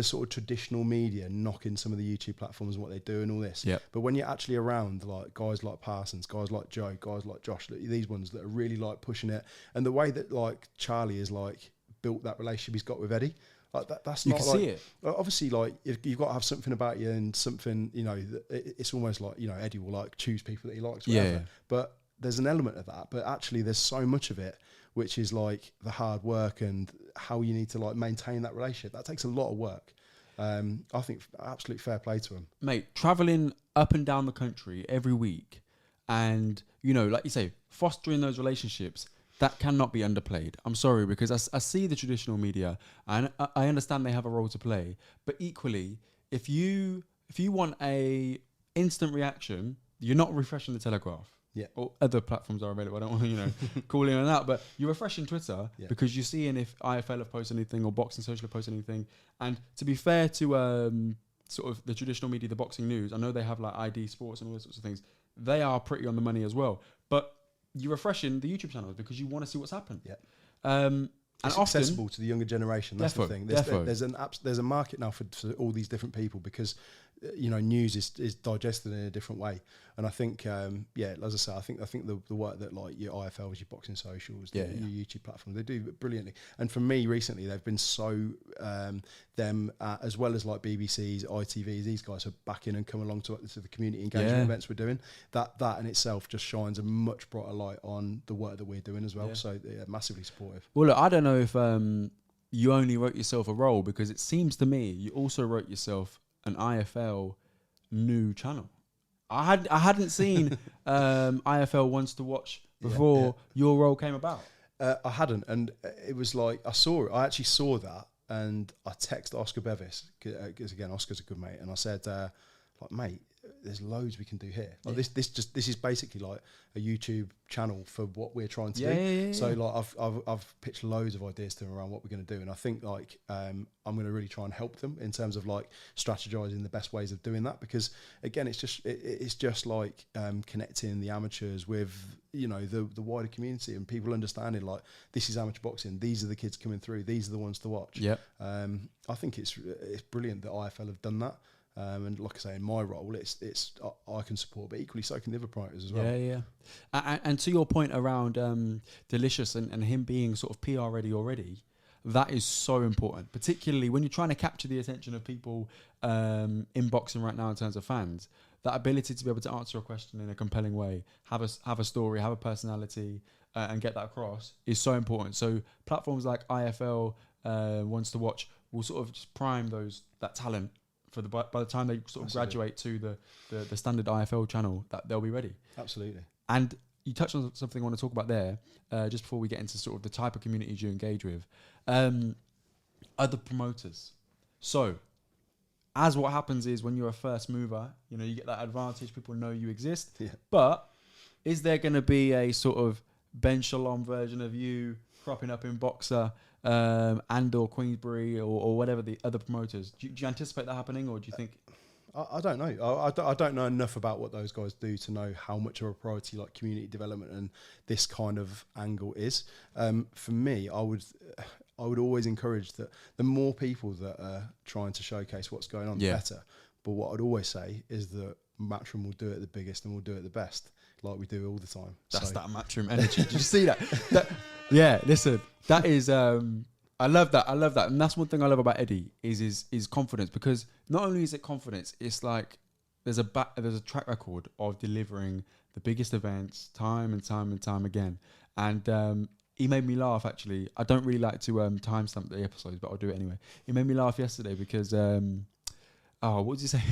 sort of traditional media knocking some of the YouTube platforms and what they do and all this.
Yep.
But when you're actually around like guys like Parsons, guys like Joe, guys like Josh, these ones that are really like pushing it, and the way that like Charlie has like built that relationship he's got with Eddie, like that's
you
not
can
like,
see it.
Obviously, like you've got to have something about you and something, you know, it's almost like, you know, Eddie will like choose people that he likes, whatever.
Yeah.
But there's an element of that, but actually there's so much of it which is like the hard work and how you need to like maintain that relationship. That takes a lot of work. I think absolute fair play to him. Mate,
traveling up and down the country every week and, you know, like you say, fostering those relationships, that cannot be underplayed. I'm sorry, because I see the traditional media and I understand they have a role to play. But equally, if you want a instant reaction, you're not refreshing the Telegraph.
Yeah.
Or other platforms are available. I don't want to, you know, call in and out, but you're refreshing Twitter because you're seeing if IFL have posted anything or Boxing Social have posted anything. And to be fair to sort of the traditional media, the boxing news, I know they have like ID Sports and all those sorts of things. They are pretty on the money as well. But you're refreshing the YouTube channels because you want to see what's happened.
Yeah.
And
it's
often
accessible to the younger generation. That's the thing. There's a market now for all these different people because, you know, news is digested in a different way. And I think, as I say, I think the work that like your IFLs, your boxing socials, your YouTube platform, they do brilliantly. And for me recently, they've been so as well as like BBC's, ITV's, these guys are backing and come along to the community engagement events we're doing. That in itself just shines a much brighter light on the work that we're doing as well. Yeah. So massively supportive.
Well, look, I don't know if you only wrote yourself a role, because it seems to me you also wrote yourself an IFL new channel. I hadn't seen IFL Wants to Watch before your role came about.
I hadn't, and it was like I actually saw that, and I texted Oscar Bevis because again Oscar's a good mate, and I said, like, mate, there's loads we can do here. Like this is basically like a YouTube channel for what we're trying to do.
Yeah.
So like I've pitched loads of ideas to them around what we're going to do, and I think like I'm going to really try and help them in terms of like strategizing the best ways of doing that, because again it's just like connecting the amateurs with, you know, the wider community and people understanding like this is amateur boxing, these are the kids coming through, these are the ones to watch. I think it's brilliant that IFL have done that. And like I say, in my role, it's I can support, but equally so can the other promoters as well.
Yeah. And to your point around Delicious and him being sort of PR ready already, that is so important, particularly when you're trying to capture the attention of people in boxing right now in terms of fans. That ability to be able to answer a question in a compelling way, have a story, have a personality, and get that across is so important. So platforms like IFL Wants to Watch will sort of just prime that talent. By the time they sort of graduate to the standard IFL channel, that they'll be ready.
Absolutely.
And you touched on something I want to talk about there, just before we get into sort of the type of communities you engage with. Other promoters. So, as what happens is when you're a first mover, you know, you get that advantage, people know you exist. Yeah. But is there going to be a sort of Ben Shalom version of you cropping up in Boxer, and or Queensbury or whatever the other promoters? Do you anticipate that happening, or do you think?
I don't know. I don't know enough about what those guys do to know how much of a priority like community development and this kind of angle is. For me, I would always encourage that the more people that are trying to showcase what's going on, the better. But what I'd always say is that Matchroom will do it the biggest and we'll do it the best, like we do all the time.
That's that Matchroom energy. Did you see that? Yeah, listen, that is... I love that. And that's one thing I love about Eddie is his confidence, because not only is it confidence, it's like there's a track record of delivering the biggest events time and time again. And he made me laugh, actually. I don't really like to timestamp the episodes, but I'll do it anyway. He made me laugh yesterday because, what did you say?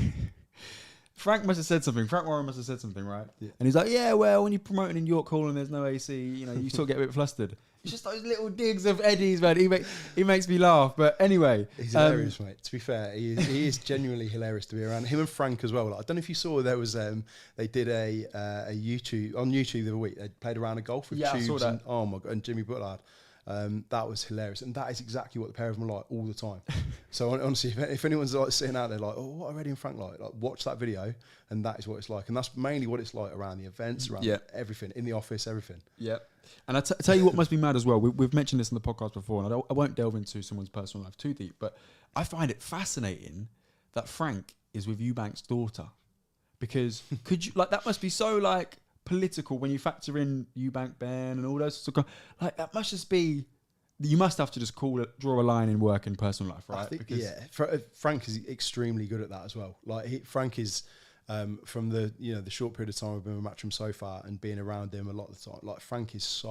Frank must have said something. Frank Warren must have said something, right? Yeah. And he's like, yeah, well, when you're promoting in York Hall and there's no AC, you sort of get a bit flustered. It's just those little digs of Eddie's, man. He makes me laugh. But anyway.
He's hilarious, mate. To be fair, he is genuinely hilarious to be around. Him and Frank as well. Like, I don't know if you saw, there was, they did a YouTube, on YouTube the other week, they played a round of golf with Tubes. I saw that. And, oh my God, and Jimmy Bullard. That was hilarious, and that is exactly what the pair of them are like all the time. So honestly, if anyone's like sitting out there like, oh, what are Eddie and Frank like? Like, watch that video, and that is what it's like, and that's mainly what it's like around the events, around everything, in the office, everything. Yeah.
And I tell you what must be mad as well. We've mentioned this in the podcast before, and I won't delve into someone's personal life too deep, but I find it fascinating that Frank is with Eubank's daughter, because could you that must be so like political when you factor in Eubank Ben and all those sorts of like that must just be, you must have to just draw a line in work and personal life, right?
I think, Frank is extremely good at that as well. Like Frank is from the the short period of time I've been with Matchroom so far and being around him a lot of the time, like Frank is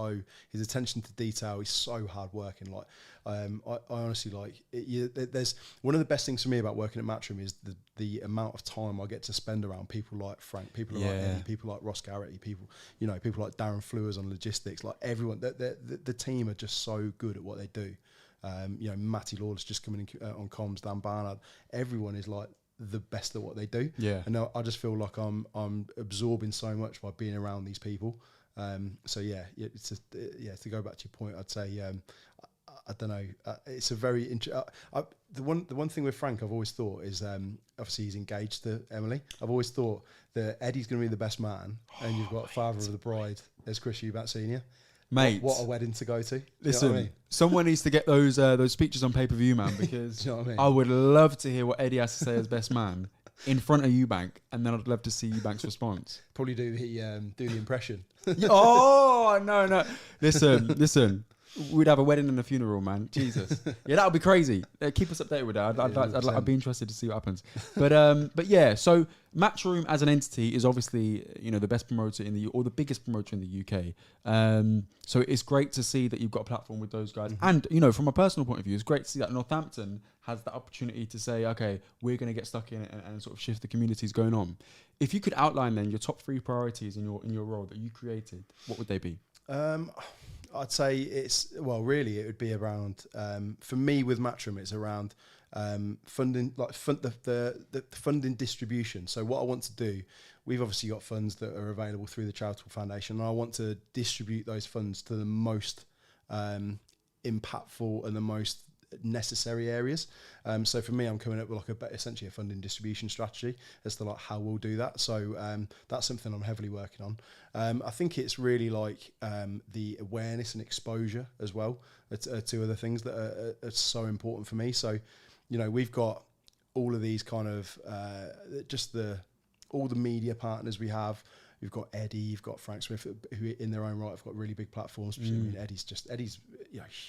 his attention to detail is so hard working. Like I honestly there's one of the best things for me about working at Matchroom is the amount of time I get to spend around people like Frank, people like Eddie, people like Ross Garrity, people like Darren Flewers on logistics, like everyone. The team are just so good at what they do. Matty Lawless just coming in on comms, Dan Barnard, everyone is like the best at what they do. Yeah. And I just feel like I'm absorbing so much by being around these people. To go back to your point, I'd say I don't know. It's a very the one thing with Frank I've always thought is obviously he's engaged to Emily. I've always thought that Eddie's going to be the best man, and you've got father of the bride as Chris Eubank Senior. Mate, what a wedding to go to.
Listen, I mean? Someone needs to get those speeches on pay-per-view, man, because you know what I mean? I would love to hear what Eddie has to say as best man in front of Eubank, and then I'd love to see Eubank's response.
Probably do the impression.
Oh, no. Listen. We'd have a wedding and a funeral, man. Jesus. Yeah, that would be crazy. Keep us updated with that. I'd be interested to see what happens. But yeah, so Matchroom as an entity is obviously, the best promoter or the biggest promoter in the UK. So it's great to see that you've got a platform with those guys. Mm-hmm. And, from a personal point of view, it's great to see that Northampton has the opportunity to say, okay, we're going to get stuck in it and sort of shift the communities going on. If you could outline then your top 3 priorities in your role that you created, what would they be?
I'd say really it would be around, for me with Matchroom, it's around funding, the funding distribution. So what I want to do, we've obviously got funds that are available through the charitable foundation, and I want to distribute those funds to the most impactful and the most necessary areas. So for me, I'm coming up with essentially a funding distribution strategy as to how we'll do that. So that's something I'm heavily working on. I think it's really the awareness and exposure as well. It's 2 other things that are so important for me. So, we've got all of these kind of all the media partners we have. You've got Eddie, you've got Frank Smith, who in their own right have got really big platforms. I mean, Eddie's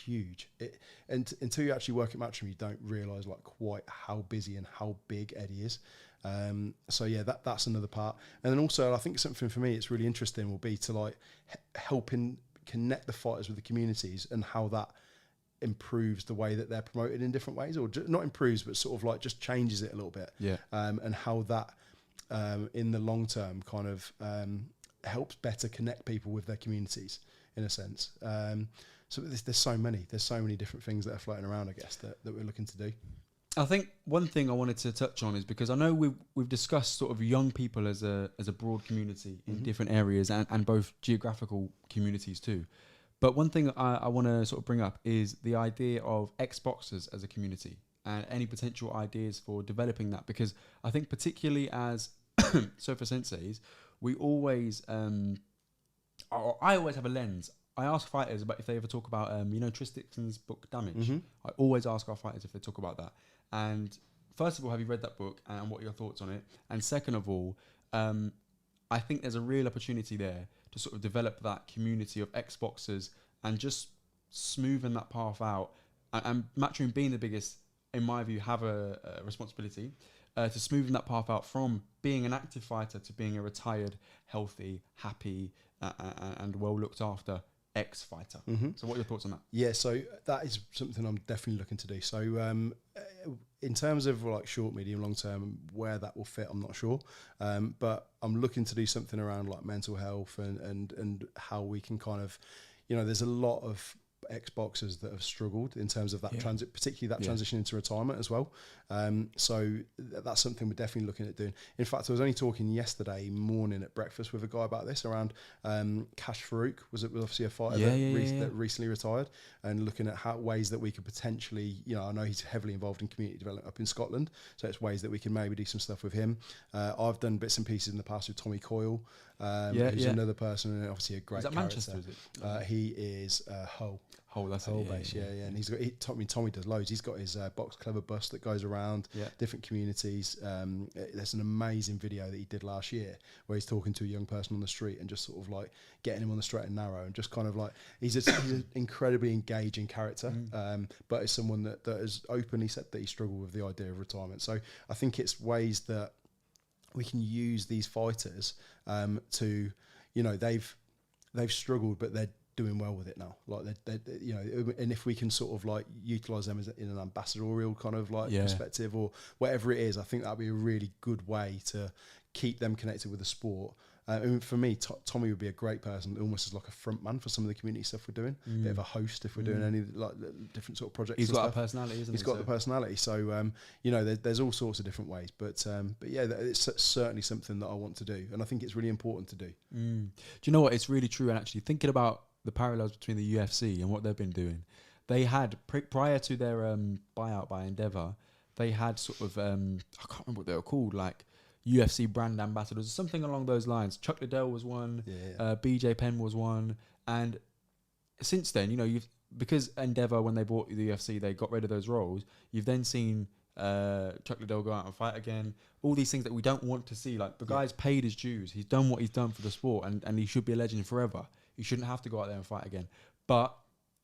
huge. And until you actually work at Matchroom, you don't realise quite how busy and how big Eddie is. That's another part. And then also, I think something for me it's really interesting will be to helping connect the fighters with the communities and how that improves the way that they're promoted in different ways, or not improves, but sort of just changes it a little bit. Yeah. And how that. In the long term kind of helps better connect people with their communities in a sense. So there's so many different things that are floating around, I guess, that we're looking to do.
I think one thing I wanted to touch on is because I know we've discussed sort of young people as a broad community in different areas and both geographical communities too. But one thing I want to sort of bring up is the idea of ex-boxers as a community. and any potential ideas for developing that, because I think particularly as Sofa Senseis, we always I always have a lens. I ask fighters about if they ever talk about Tris Dixon's book Damage. I always ask our fighters if they talk about that. And first of all, have you read that book and what are your thoughts on it? And second of all, I think there's a real opportunity there to sort of develop that community of ex-boxers and just smoothen that path out. And Matchroom being the biggest, in my view, have a responsibility to smoothen that path out from being an active fighter to being a retired, healthy, happy, and well looked after ex-fighter. So what are your thoughts on that?
Yeah, so that is something I'm definitely looking to do. So in terms of like short, medium, long term, where that will fit, I'm not sure. But I'm looking to do something around like mental health and how we can kind of, there's a lot of ex-boxers that have struggled in terms of that particularly that transition into retirement as well. So that's something we're definitely looking at doing. In fact, I was only talking yesterday morning at breakfast with a guy about this around Kash Farouk was obviously a fighter that recently retired, and looking at ways that we could potentially, I know he's heavily involved in community development up in Scotland, so it's ways that we can maybe do some stuff with him. I've done bits and pieces in the past with Tommy Coyle, who's another person, and obviously a great character.
Is that Manchester, is it?
He is Hull.
That's
Hull base, and he's got. Tommy does loads. He's got his Box Clever bus that goes around different communities. There's an amazing video that he did last year where he's talking to a young person on the street and just sort of like getting him on the straight and narrow, and just kind of like he's an incredibly engaging character, but it's someone that has openly said that he struggled with the idea of retirement. So I think it's ways that we can use these fighters to, they've struggled, but they're doing well with it now. Like and if we can sort of like utilize them as in an ambassadorial kind of like perspective or whatever it is, I think that'd be a really good way to keep them connected with the sport. For me, Tommy would be a great person, almost as like a front man for some of the community stuff we're doing. A bit of a host if we're doing any like different sort of projects.
He's got a personality, isn't he?
He's got the personality. So there's all sorts of different ways. But yeah, it's certainly something that I want to do, and I think it's really important to do.
Do you know what? It's really true. And actually, thinking about the parallels between the UFC and what they've been doing, they had prior to their buyout by Endeavour, they had sort of I can't remember what they were called, like UFC brand ambassadors or something along those lines. Chuck Liddell was one, BJ Penn was one, and since then, because Endeavour, when they bought the UFC, they got rid of those roles. You've then seen Chuck Liddell go out and fight again. All these things that we don't want to see. Like the guy's paid his dues. He's done what he's done for the sport, and he should be a legend forever. He shouldn't have to go out there and fight again. But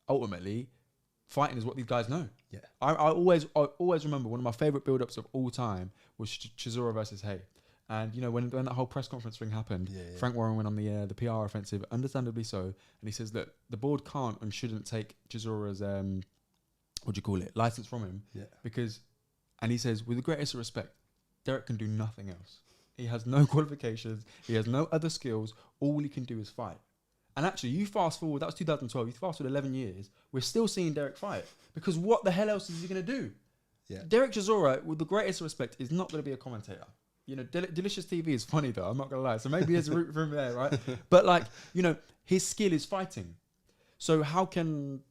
ultimately, fighting is what these guys know. Yeah, I always remember one of my favourite build-ups of all time was Chisora versus Hay. And when that whole press conference thing happened, Frank Warren went on the PR offensive, understandably so, and he says that the board can't and shouldn't take Chisora's license from him, because, and he says, with the greatest respect, Derek can do nothing else. He has no qualifications. He has no other skills. All he can do is fight. And actually, you fast forward, that was 2012, you fast forward 11 years, we're still seeing Derek fight. Because what the hell else is he going to do? Yeah. Derek Chisora, with the greatest respect, is not going to be a commentator. Delicious TV is funny though, I'm not going to lie. So maybe there's a route for him there, right? But his skill is fighting. So how can,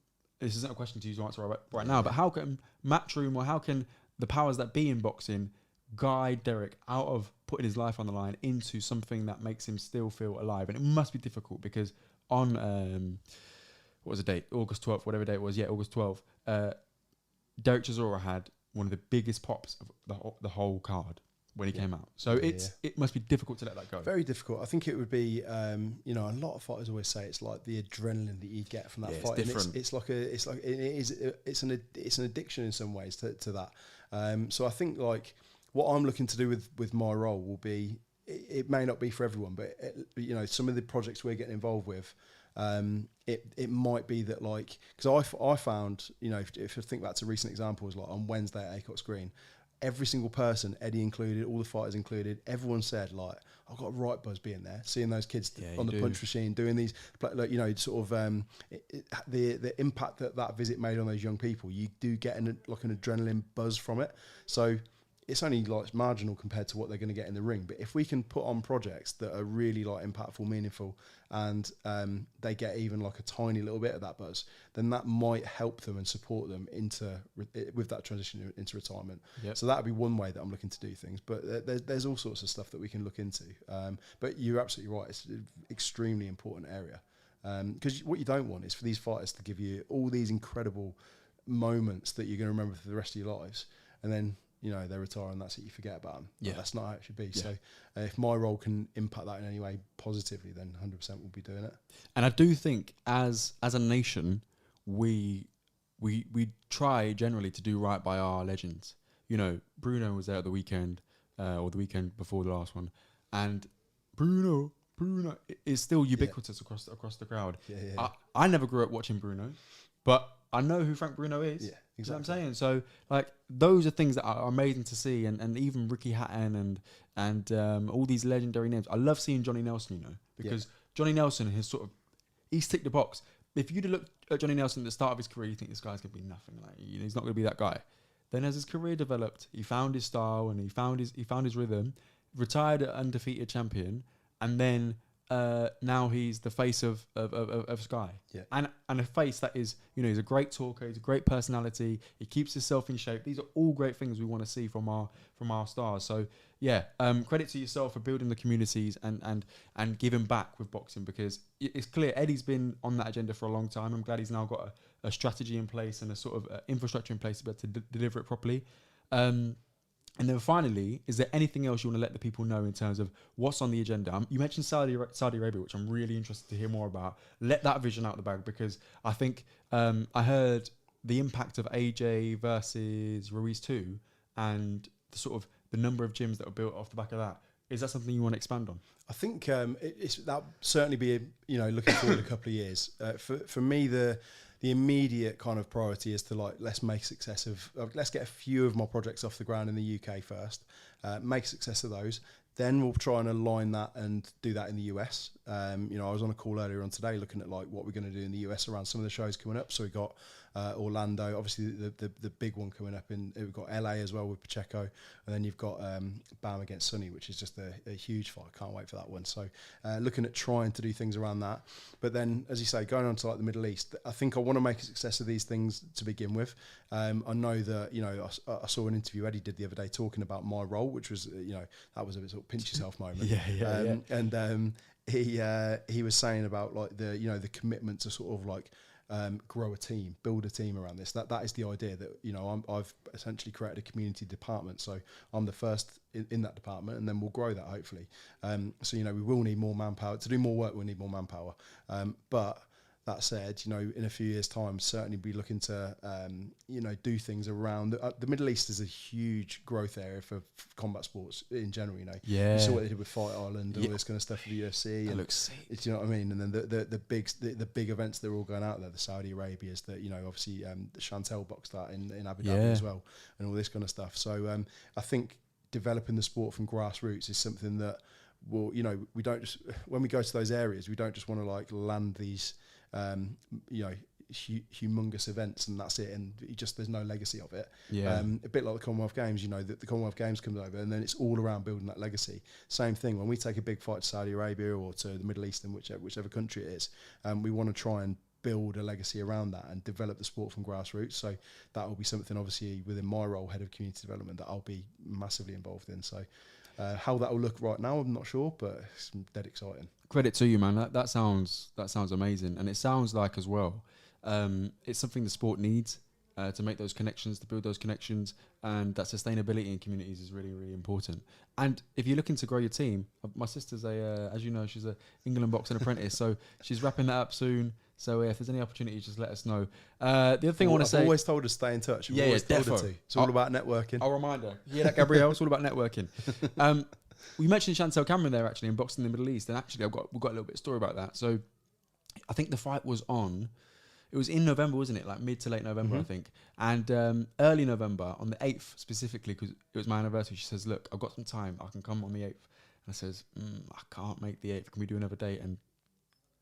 this isn't a question to you to answer right now, but how can Matchroom or how can the powers that be in boxing guide Derek out of putting his life on the line into something that makes him still feel alive? And it must be difficult because on what was the date? August 12th, whatever day it was. Yeah, August 12th. Derek Chisora had one of the biggest pops of the whole card when he came out. So it must be difficult to let that go.
Very difficult. I think it would be, a lot of fighters always say it's like the adrenaline that you get from that fight.
It's different.
It's an addiction in some ways to that. So I think like what I'm looking to do with my role will be, it may not be for everyone, but some of the projects we're getting involved with, it might be that like, because I found, if you think back to recent examples, like on Wednesday at Acox Green, every single person, Eddie included, all the fighters included, everyone said like, I've got a right buzz being there, seeing those kids on the punch machine, doing these, sort of the impact that visit made on those young people. You do get an adrenaline buzz from it. So it's only like marginal compared to what they're going to get in the ring. But if we can put on projects that are really like impactful, meaningful, and they get even like a tiny little bit of that buzz, then that might help them and support them with that transition into retirement.
Yep.
So that would be one way that I'm looking to do things. But there's all sorts of stuff that we can look into. But you're absolutely right. It's an extremely important area. Because what you don't want is for these fighters to give you all these incredible moments that you're going to remember for the rest of your lives, and then they retire and that's it, you forget about them. Yeah. That's not how it should be. Yeah. So if my role can impact that in any way positively, then 100% we'll be doing it.
And I do think as a nation, we try generally to do right by our legends. Bruno was there at the weekend, or the weekend before the last one, and Bruno is still ubiquitous across the crowd. Yeah. I never grew up watching Bruno, but I know who Frank Bruno is. Yeah, exactly. You know what I'm saying? So, like, those are things that are amazing to see, and even Ricky Hatton and all these legendary names. I love seeing Johnny Nelson, because Johnny Nelson has he's ticked the box. If you'd have looked at Johnny Nelson at the start of his career, you think this guy's going to be nothing. Like, he's not going to be that guy. Then as his career developed, he found his style and he found his rhythm, retired an undefeated champion, and then now he's the face of Sky, and a face that is, he's a great talker, he's a great personality, he keeps himself in shape. These are all great things we want to see from our stars. So credit to yourself for building the communities and giving back with boxing, because it's clear Eddie's been on that agenda for a long time. I'm glad he's now got a strategy in place and a sort of infrastructure in place to be able to deliver it properly. And then finally, is there anything else you want to let the people know in terms of what's on the agenda? You mentioned Saudi Arabia, which I'm really interested to hear more about. Let that vision out of the bag, because I think I heard the impact of AJ versus Ruiz 2 and the number of gyms that were built off the back of that. Is that something you want to expand on?
I think that certainly be looking forward a couple of years. For me, the immediate kind of priority is to let's make a success of let's get a few of my projects off the ground in the UK first, make a success of those. Then we'll try and align that and do that in the US. I was on a call earlier on today looking at what we're going to do in the US around some of the shows coming up. So we got Orlando, obviously the big one coming up, we've got LA as well with Pacheco, and then you've got Bam against Sonny, which is just a huge fight. Can't wait for that one. So looking at trying to do things around that. But then, as you say, going on to the Middle East, I think I want to make a success of these things to begin with. I know that I saw an interview Eddie did the other day talking about my role, which was that was a bit sort of pinch yourself moment. And he was saying about the commitment to sort of grow a team, build a team around this. That is the idea that I've essentially created a community department, so I'm the first in that department, and then we'll grow that hopefully. So we will need more manpower to do more work. We'll need more manpower, but that said, in a few years' time, certainly be looking to, do things around the Middle East is a huge growth area for combat sports in general. You saw what they did with Fight Island, all this kind of stuff for the UFC.
That looks sick.
Do you know what I mean? And then the big events that are all going out there, the Saudi Arabia's, that obviously the Chantel boxed that in Abu Dhabi as well, and all this kind of stuff. So I think developing the sport from grassroots is something that will, we don't just, when we go to those areas, we don't just want to land these humongous events and that's it, and there's no legacy of it. A bit like the Commonwealth Games, the Commonwealth Games comes over and then it's all around building that legacy. Same thing when we take a big fight to Saudi Arabia or to the Middle East, in whichever country it is, we want to try and build a legacy around that and develop the sport from grassroots. So that will be something obviously within my role, head of community development, that I'll be massively involved in. So how that will look right now, I'm not sure, but it's dead exciting.
Credit to you, man. That sounds amazing, and it sounds like as well, it's something the sport needs to make those connections, to build those connections, and that sustainability in communities is really, really important. And if you're looking to grow your team, my sister's as you know, she's a England boxing apprentice, so she's wrapping that up soon. So if there's any opportunity, just let us know. The other thing I want to say...
I've always told her to stay in touch. I've always told her to. It's all about networking.
I'll remind her. You hear that, Gabrielle? It's all about networking. We mentioned Chantel Cameron there, actually, in boxing in the Middle East. And actually, we've got a little bit of story about that. So I think the fight was it was in November, wasn't it? Like mid to late November, I think. And early November, on the 8th specifically, because it was my anniversary, she says, look, I've got some time. I can come on the 8th. And I says, I can't make the 8th. Can we do another date? And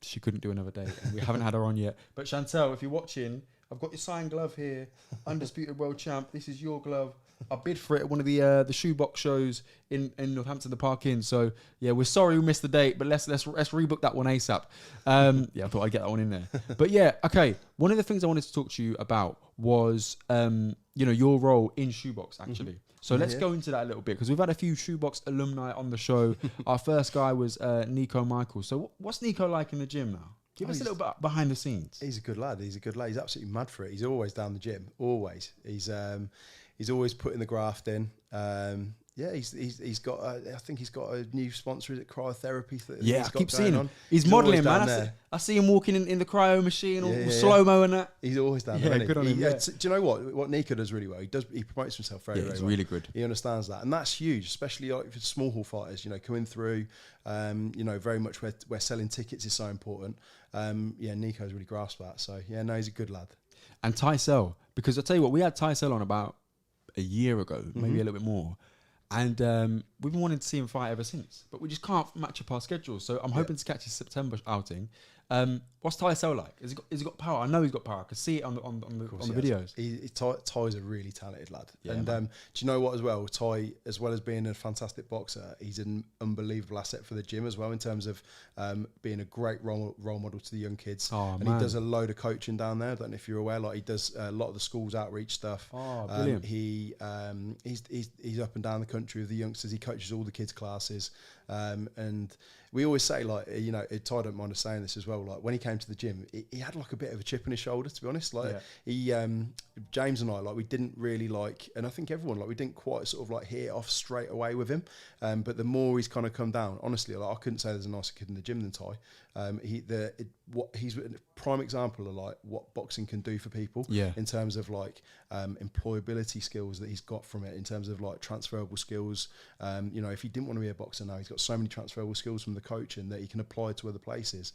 she couldn't do another date, and we haven't had her on yet. But Chantel, if you're watching, I've got your signed glove here, undisputed world champ. This is your glove. I bid for it at one of the shoebox shows in Northampton, the Park Inn. So yeah, we're sorry we missed the date, but let's rebook that one ASAP. Yeah, I thought I'd get that one in there. But yeah, okay. One of the things I wanted to talk to you about was your role in shoebox actually. So let's go into that a little bit, because we've had a few shoebox alumni on the show. Our first guy was Nico Michael. So what's Nico like in the gym now? Give us a little bit behind the scenes.
He's a good lad. He's absolutely mad for it. He's always down the gym. Always. He's always putting the graft in. He's got. I think he's got a new sponsor. Is it cryotherapy?
I keep seeing him. He's modelling, man. I see him walking in the cryo machine, all slow mo and that.
He's always down there.
Good on him.
Do you know what Nico does really well? He promotes himself very well.
He's really good.
He understands that, and that's huge, especially like for small hall fighters. Coming through. Very much where selling tickets is so important. Nico's really grasped that. So he's a good lad.
And Tysell, because I tell you what, we had Tysell on about a year ago, maybe a little bit more. And we've been wanting to see him fight ever since, but we just can't match up our schedules. So I'm hoping to catch his September outing. What's Tysell like? Has he got power? I know he's got power. I can see it on the videos.
Ty's a really talented lad.
Yeah,
and do you know what as well? Ty, as well as being a fantastic boxer, he's an unbelievable asset for the gym as well, in terms of being a great role model to the young kids. He does a load of coaching down there. I don't know if you're aware. Like, he does a lot of the schools outreach stuff.
Brilliant.
He's up and down the country with the youngsters. He coaches all the kids' classes. And we always say, like, Ty don't mind us saying this as well, like, when he came to the gym, he had like a bit of a chip on his shoulder, to be honest. Like, James and I, like, we didn't really like, and I think everyone, like, we didn't quite sort of like hit it off straight away with him. But the more he's kind of come down, honestly, like, I couldn't say there's a nicer kid in the gym than Ty. He's a prime example of like what boxing can do for people in terms of like employability skills that he's got from it, in terms of like transferable skills. If he didn't want to be a boxer now, he's got so many transferable skills from the coaching that he can apply to other places.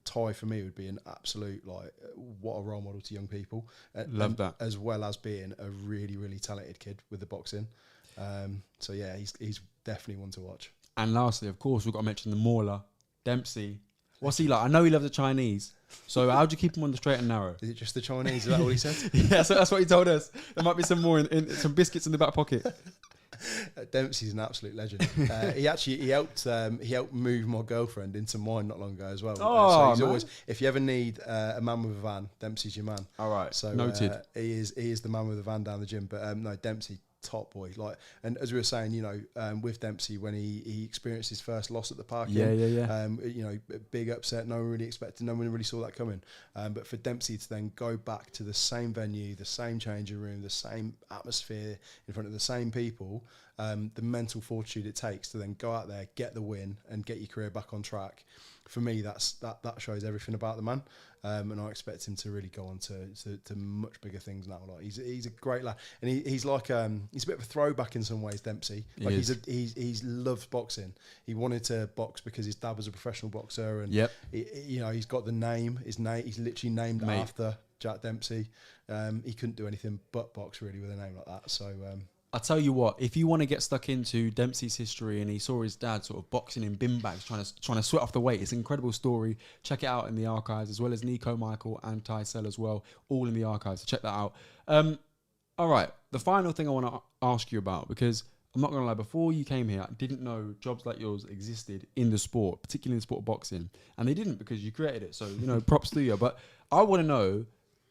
Ty for me would be an absolute, like, what a role model to young people.
Love that.
As well as being a really, really talented kid with the boxing. He's definitely one to watch. And
lastly, of course, we've got to mention the mauler, Dempsey. What's he like? I know he loves the Chinese. So how do you keep him on the straight and narrow?
Is it just the Chinese? Is that what he said?
Yeah, so that's what he told us. There might be some more in some biscuits in the back pocket.
Dempsey's an absolute legend. He helped move my girlfriend into mine not long ago as well. So he's always, if you ever need a man with a van, Dempsey's your man.
All right,
so
noted.
He is the man with the van down the gym. But no, Dempsey, top boy. Like, and as we were saying, with Dempsey, when he experienced his first loss at the Park Inn, big upset. No one really expected. No one really saw that coming. But for Dempsey to then go back to the same venue, the same changing room, the same atmosphere, in front of the same people, the mental fortitude it takes to then go out there, get the win, and get your career back on track. For me, that shows everything about the man. And I expect him to really go on to much bigger things now. Like, he's a great lad, and he's like he's a bit of a throwback in some ways. Dempsey, like, he's loved boxing. He wanted to box because his dad was a professional boxer, and he's got the name. He's literally named after Jack Dempsey. He couldn't do anything but box really with a name like that. So.
I'll tell you what, if you want to get stuck into Dempsey's history, and he saw his dad sort of boxing in bin bags, trying to sweat off the weight, it's an incredible story. Check it out in the archives, as well as Nico Michael and Tysell as well, all in the archives. So check that out. All right, the final thing I want to ask you about, because I'm not going to lie, before you came here, I didn't know jobs like yours existed in the sport, particularly in the sport of boxing. And they didn't, because you created it. So, props to you. But I want to know,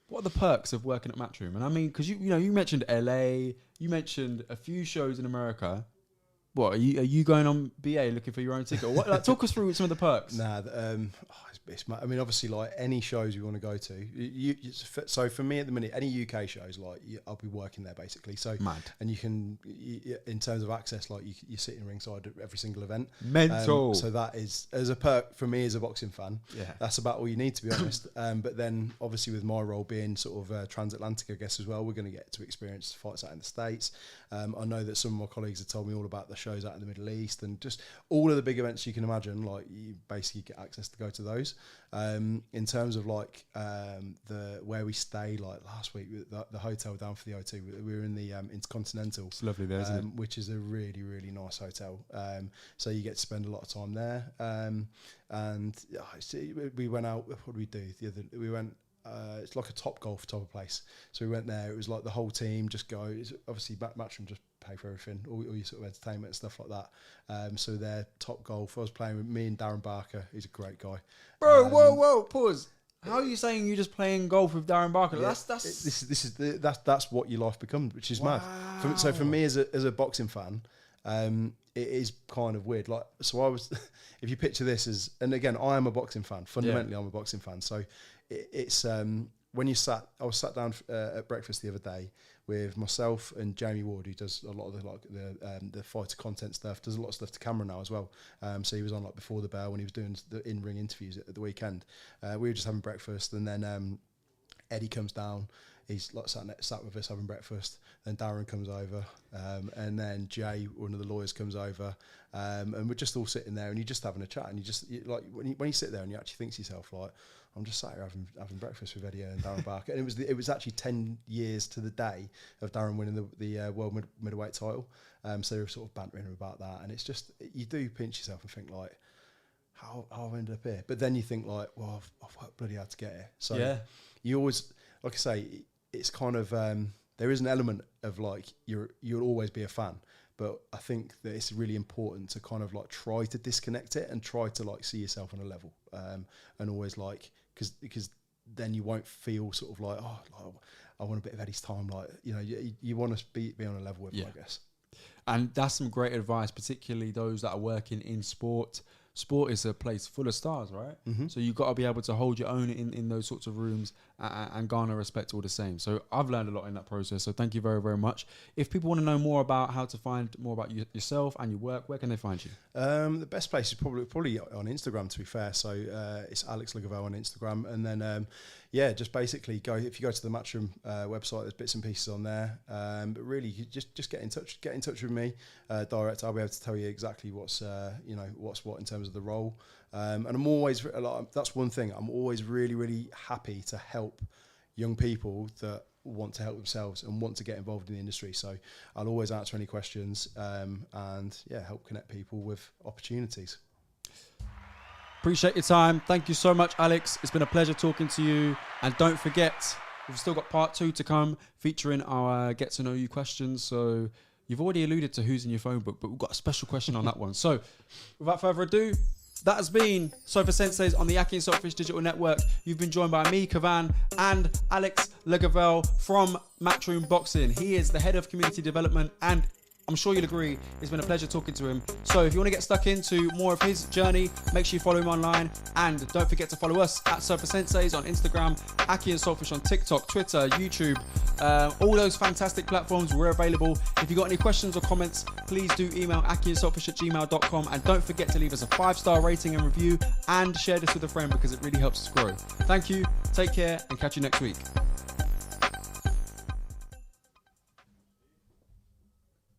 what are the perks of working at Matchroom? And I mean, because you mentioned LA, you mentioned a few shows in America. What are you going on BA looking for your own ticket? Or what? Like, talk us through some of the perks.
Nah, I mean, obviously, like, any shows you want to go to. So for me at the minute, any UK shows, like, I'll be working there basically. So
mad.
And you can, in terms of access, like, you're sitting ringside at every single event.
Mental.
So that is, as a perk for me as a boxing fan.
Yeah.
That's about all you need, to be honest. But then obviously with my role being sort of transatlantic, I guess, as well, we're going to get to experience fights out in the States. I know that some of my colleagues have told me all about the shows out in the Middle East, and just all of the big events you can imagine. Like, you basically get access to go to those. In terms of like the where we stay, like last week, the hotel down for the O2, we were in the Intercontinental.
It's lovely there, isn't it?
Which is a really, really nice hotel. So you get to spend a lot of time there. And we went out. What did we do? We went it's like a Top Golf type of place. So we went there. It was like the whole team just go. It's obviously, Matchroom just pay for everything, all your sort of entertainment and stuff like that. So they're Top Golf. I was playing with me and Darren Barker. He's a great guy.
Bro, whoa, pause. How are you saying you're just playing golf with Darren Barker?
Yeah, that's what your life becomes, which is mad. So for me as a boxing fan, it is kind of weird. Like, so I was, if you picture this as, and again, I am a boxing fan. Fundamentally, I'm a boxing fan. So it's when I was sat down at breakfast the other day with myself and Jamie Ward, who does a lot of the fighter content stuff, does a lot of stuff to camera now as well. So he was on like Before the Bell when he was doing the in-ring interviews at the weekend. We were just having breakfast, and then Eddie comes down. He's like sat with us having breakfast. Then Darren comes over, and then Jay, one of the lawyers, comes over, and we're just all sitting there, and you're just having a chat, and like when you sit there and you actually think to yourself, like, I'm just sat here having breakfast with Eddie and Darren Barker, and it was actually 10 years to the day of Darren winning the world middleweight title. So they were sort of bantering about that, and it's just, you do pinch yourself and think like, how I've ended up here. But then you think like, well, I've worked bloody hard to get here. So you always, like I say, it's kind of there is an element of like you'll always be a fan, but I think that it's really important to kind of like try to disconnect it and try to like see yourself on a level, and always like, because then you won't feel sort of like, oh, I want a bit of Eddie's time, like, you know, you want to be on a level with him, I guess.
And that's some great advice, particularly those that are working in sport. Sport is a place full of stars, right? Mm-hmm. So you've got to be able to hold your own in those sorts of rooms and garner respect all the same. So I've learned a lot in that process. So thank you very, very much. If people want to know more about how to find more about yourself and your work, where can they find you?
The best place is probably on Instagram, to be fair. So it's Alex Le Gue on Instagram. And then, just basically if you go to the Matchroom website, there's bits and pieces on there. But really, you just get in touch with me direct. I'll be able to tell you exactly what's what in terms of the role. And I'm always, that's one thing, I'm always really, really happy to help young people that want to help themselves and want to get involved in the industry. So I'll always answer any questions and help connect people with opportunities.
Appreciate your time. Thank you so much, Alex. It's been a pleasure talking to you. And don't forget, we've still got part 2 to come, featuring our get to know you questions. So you've already alluded to who's in your phone book, but we've got a special question on that one. So without further ado, that has been Sofa SENSEIS on the akhi&saltfish Digital Network. You've been joined by me, Kieron, and Alex Le Gue from Matchroom Boxing. He is the head of community development, and I'm sure you'll agree, it's been a pleasure talking to him. So if you want to get stuck into more of his journey, make sure you follow him online. And don't forget to follow us at Sofa SENSEIS on Instagram, akhi&saltfish on TikTok, Twitter, YouTube, all those fantastic platforms. We're available. If you've got any questions or comments, please do email akhi&saltfish@gmail.com. And don't forget to leave us a 5-star rating and review, and share this with a friend because it really helps us grow. Thank you, take care, and catch you next week.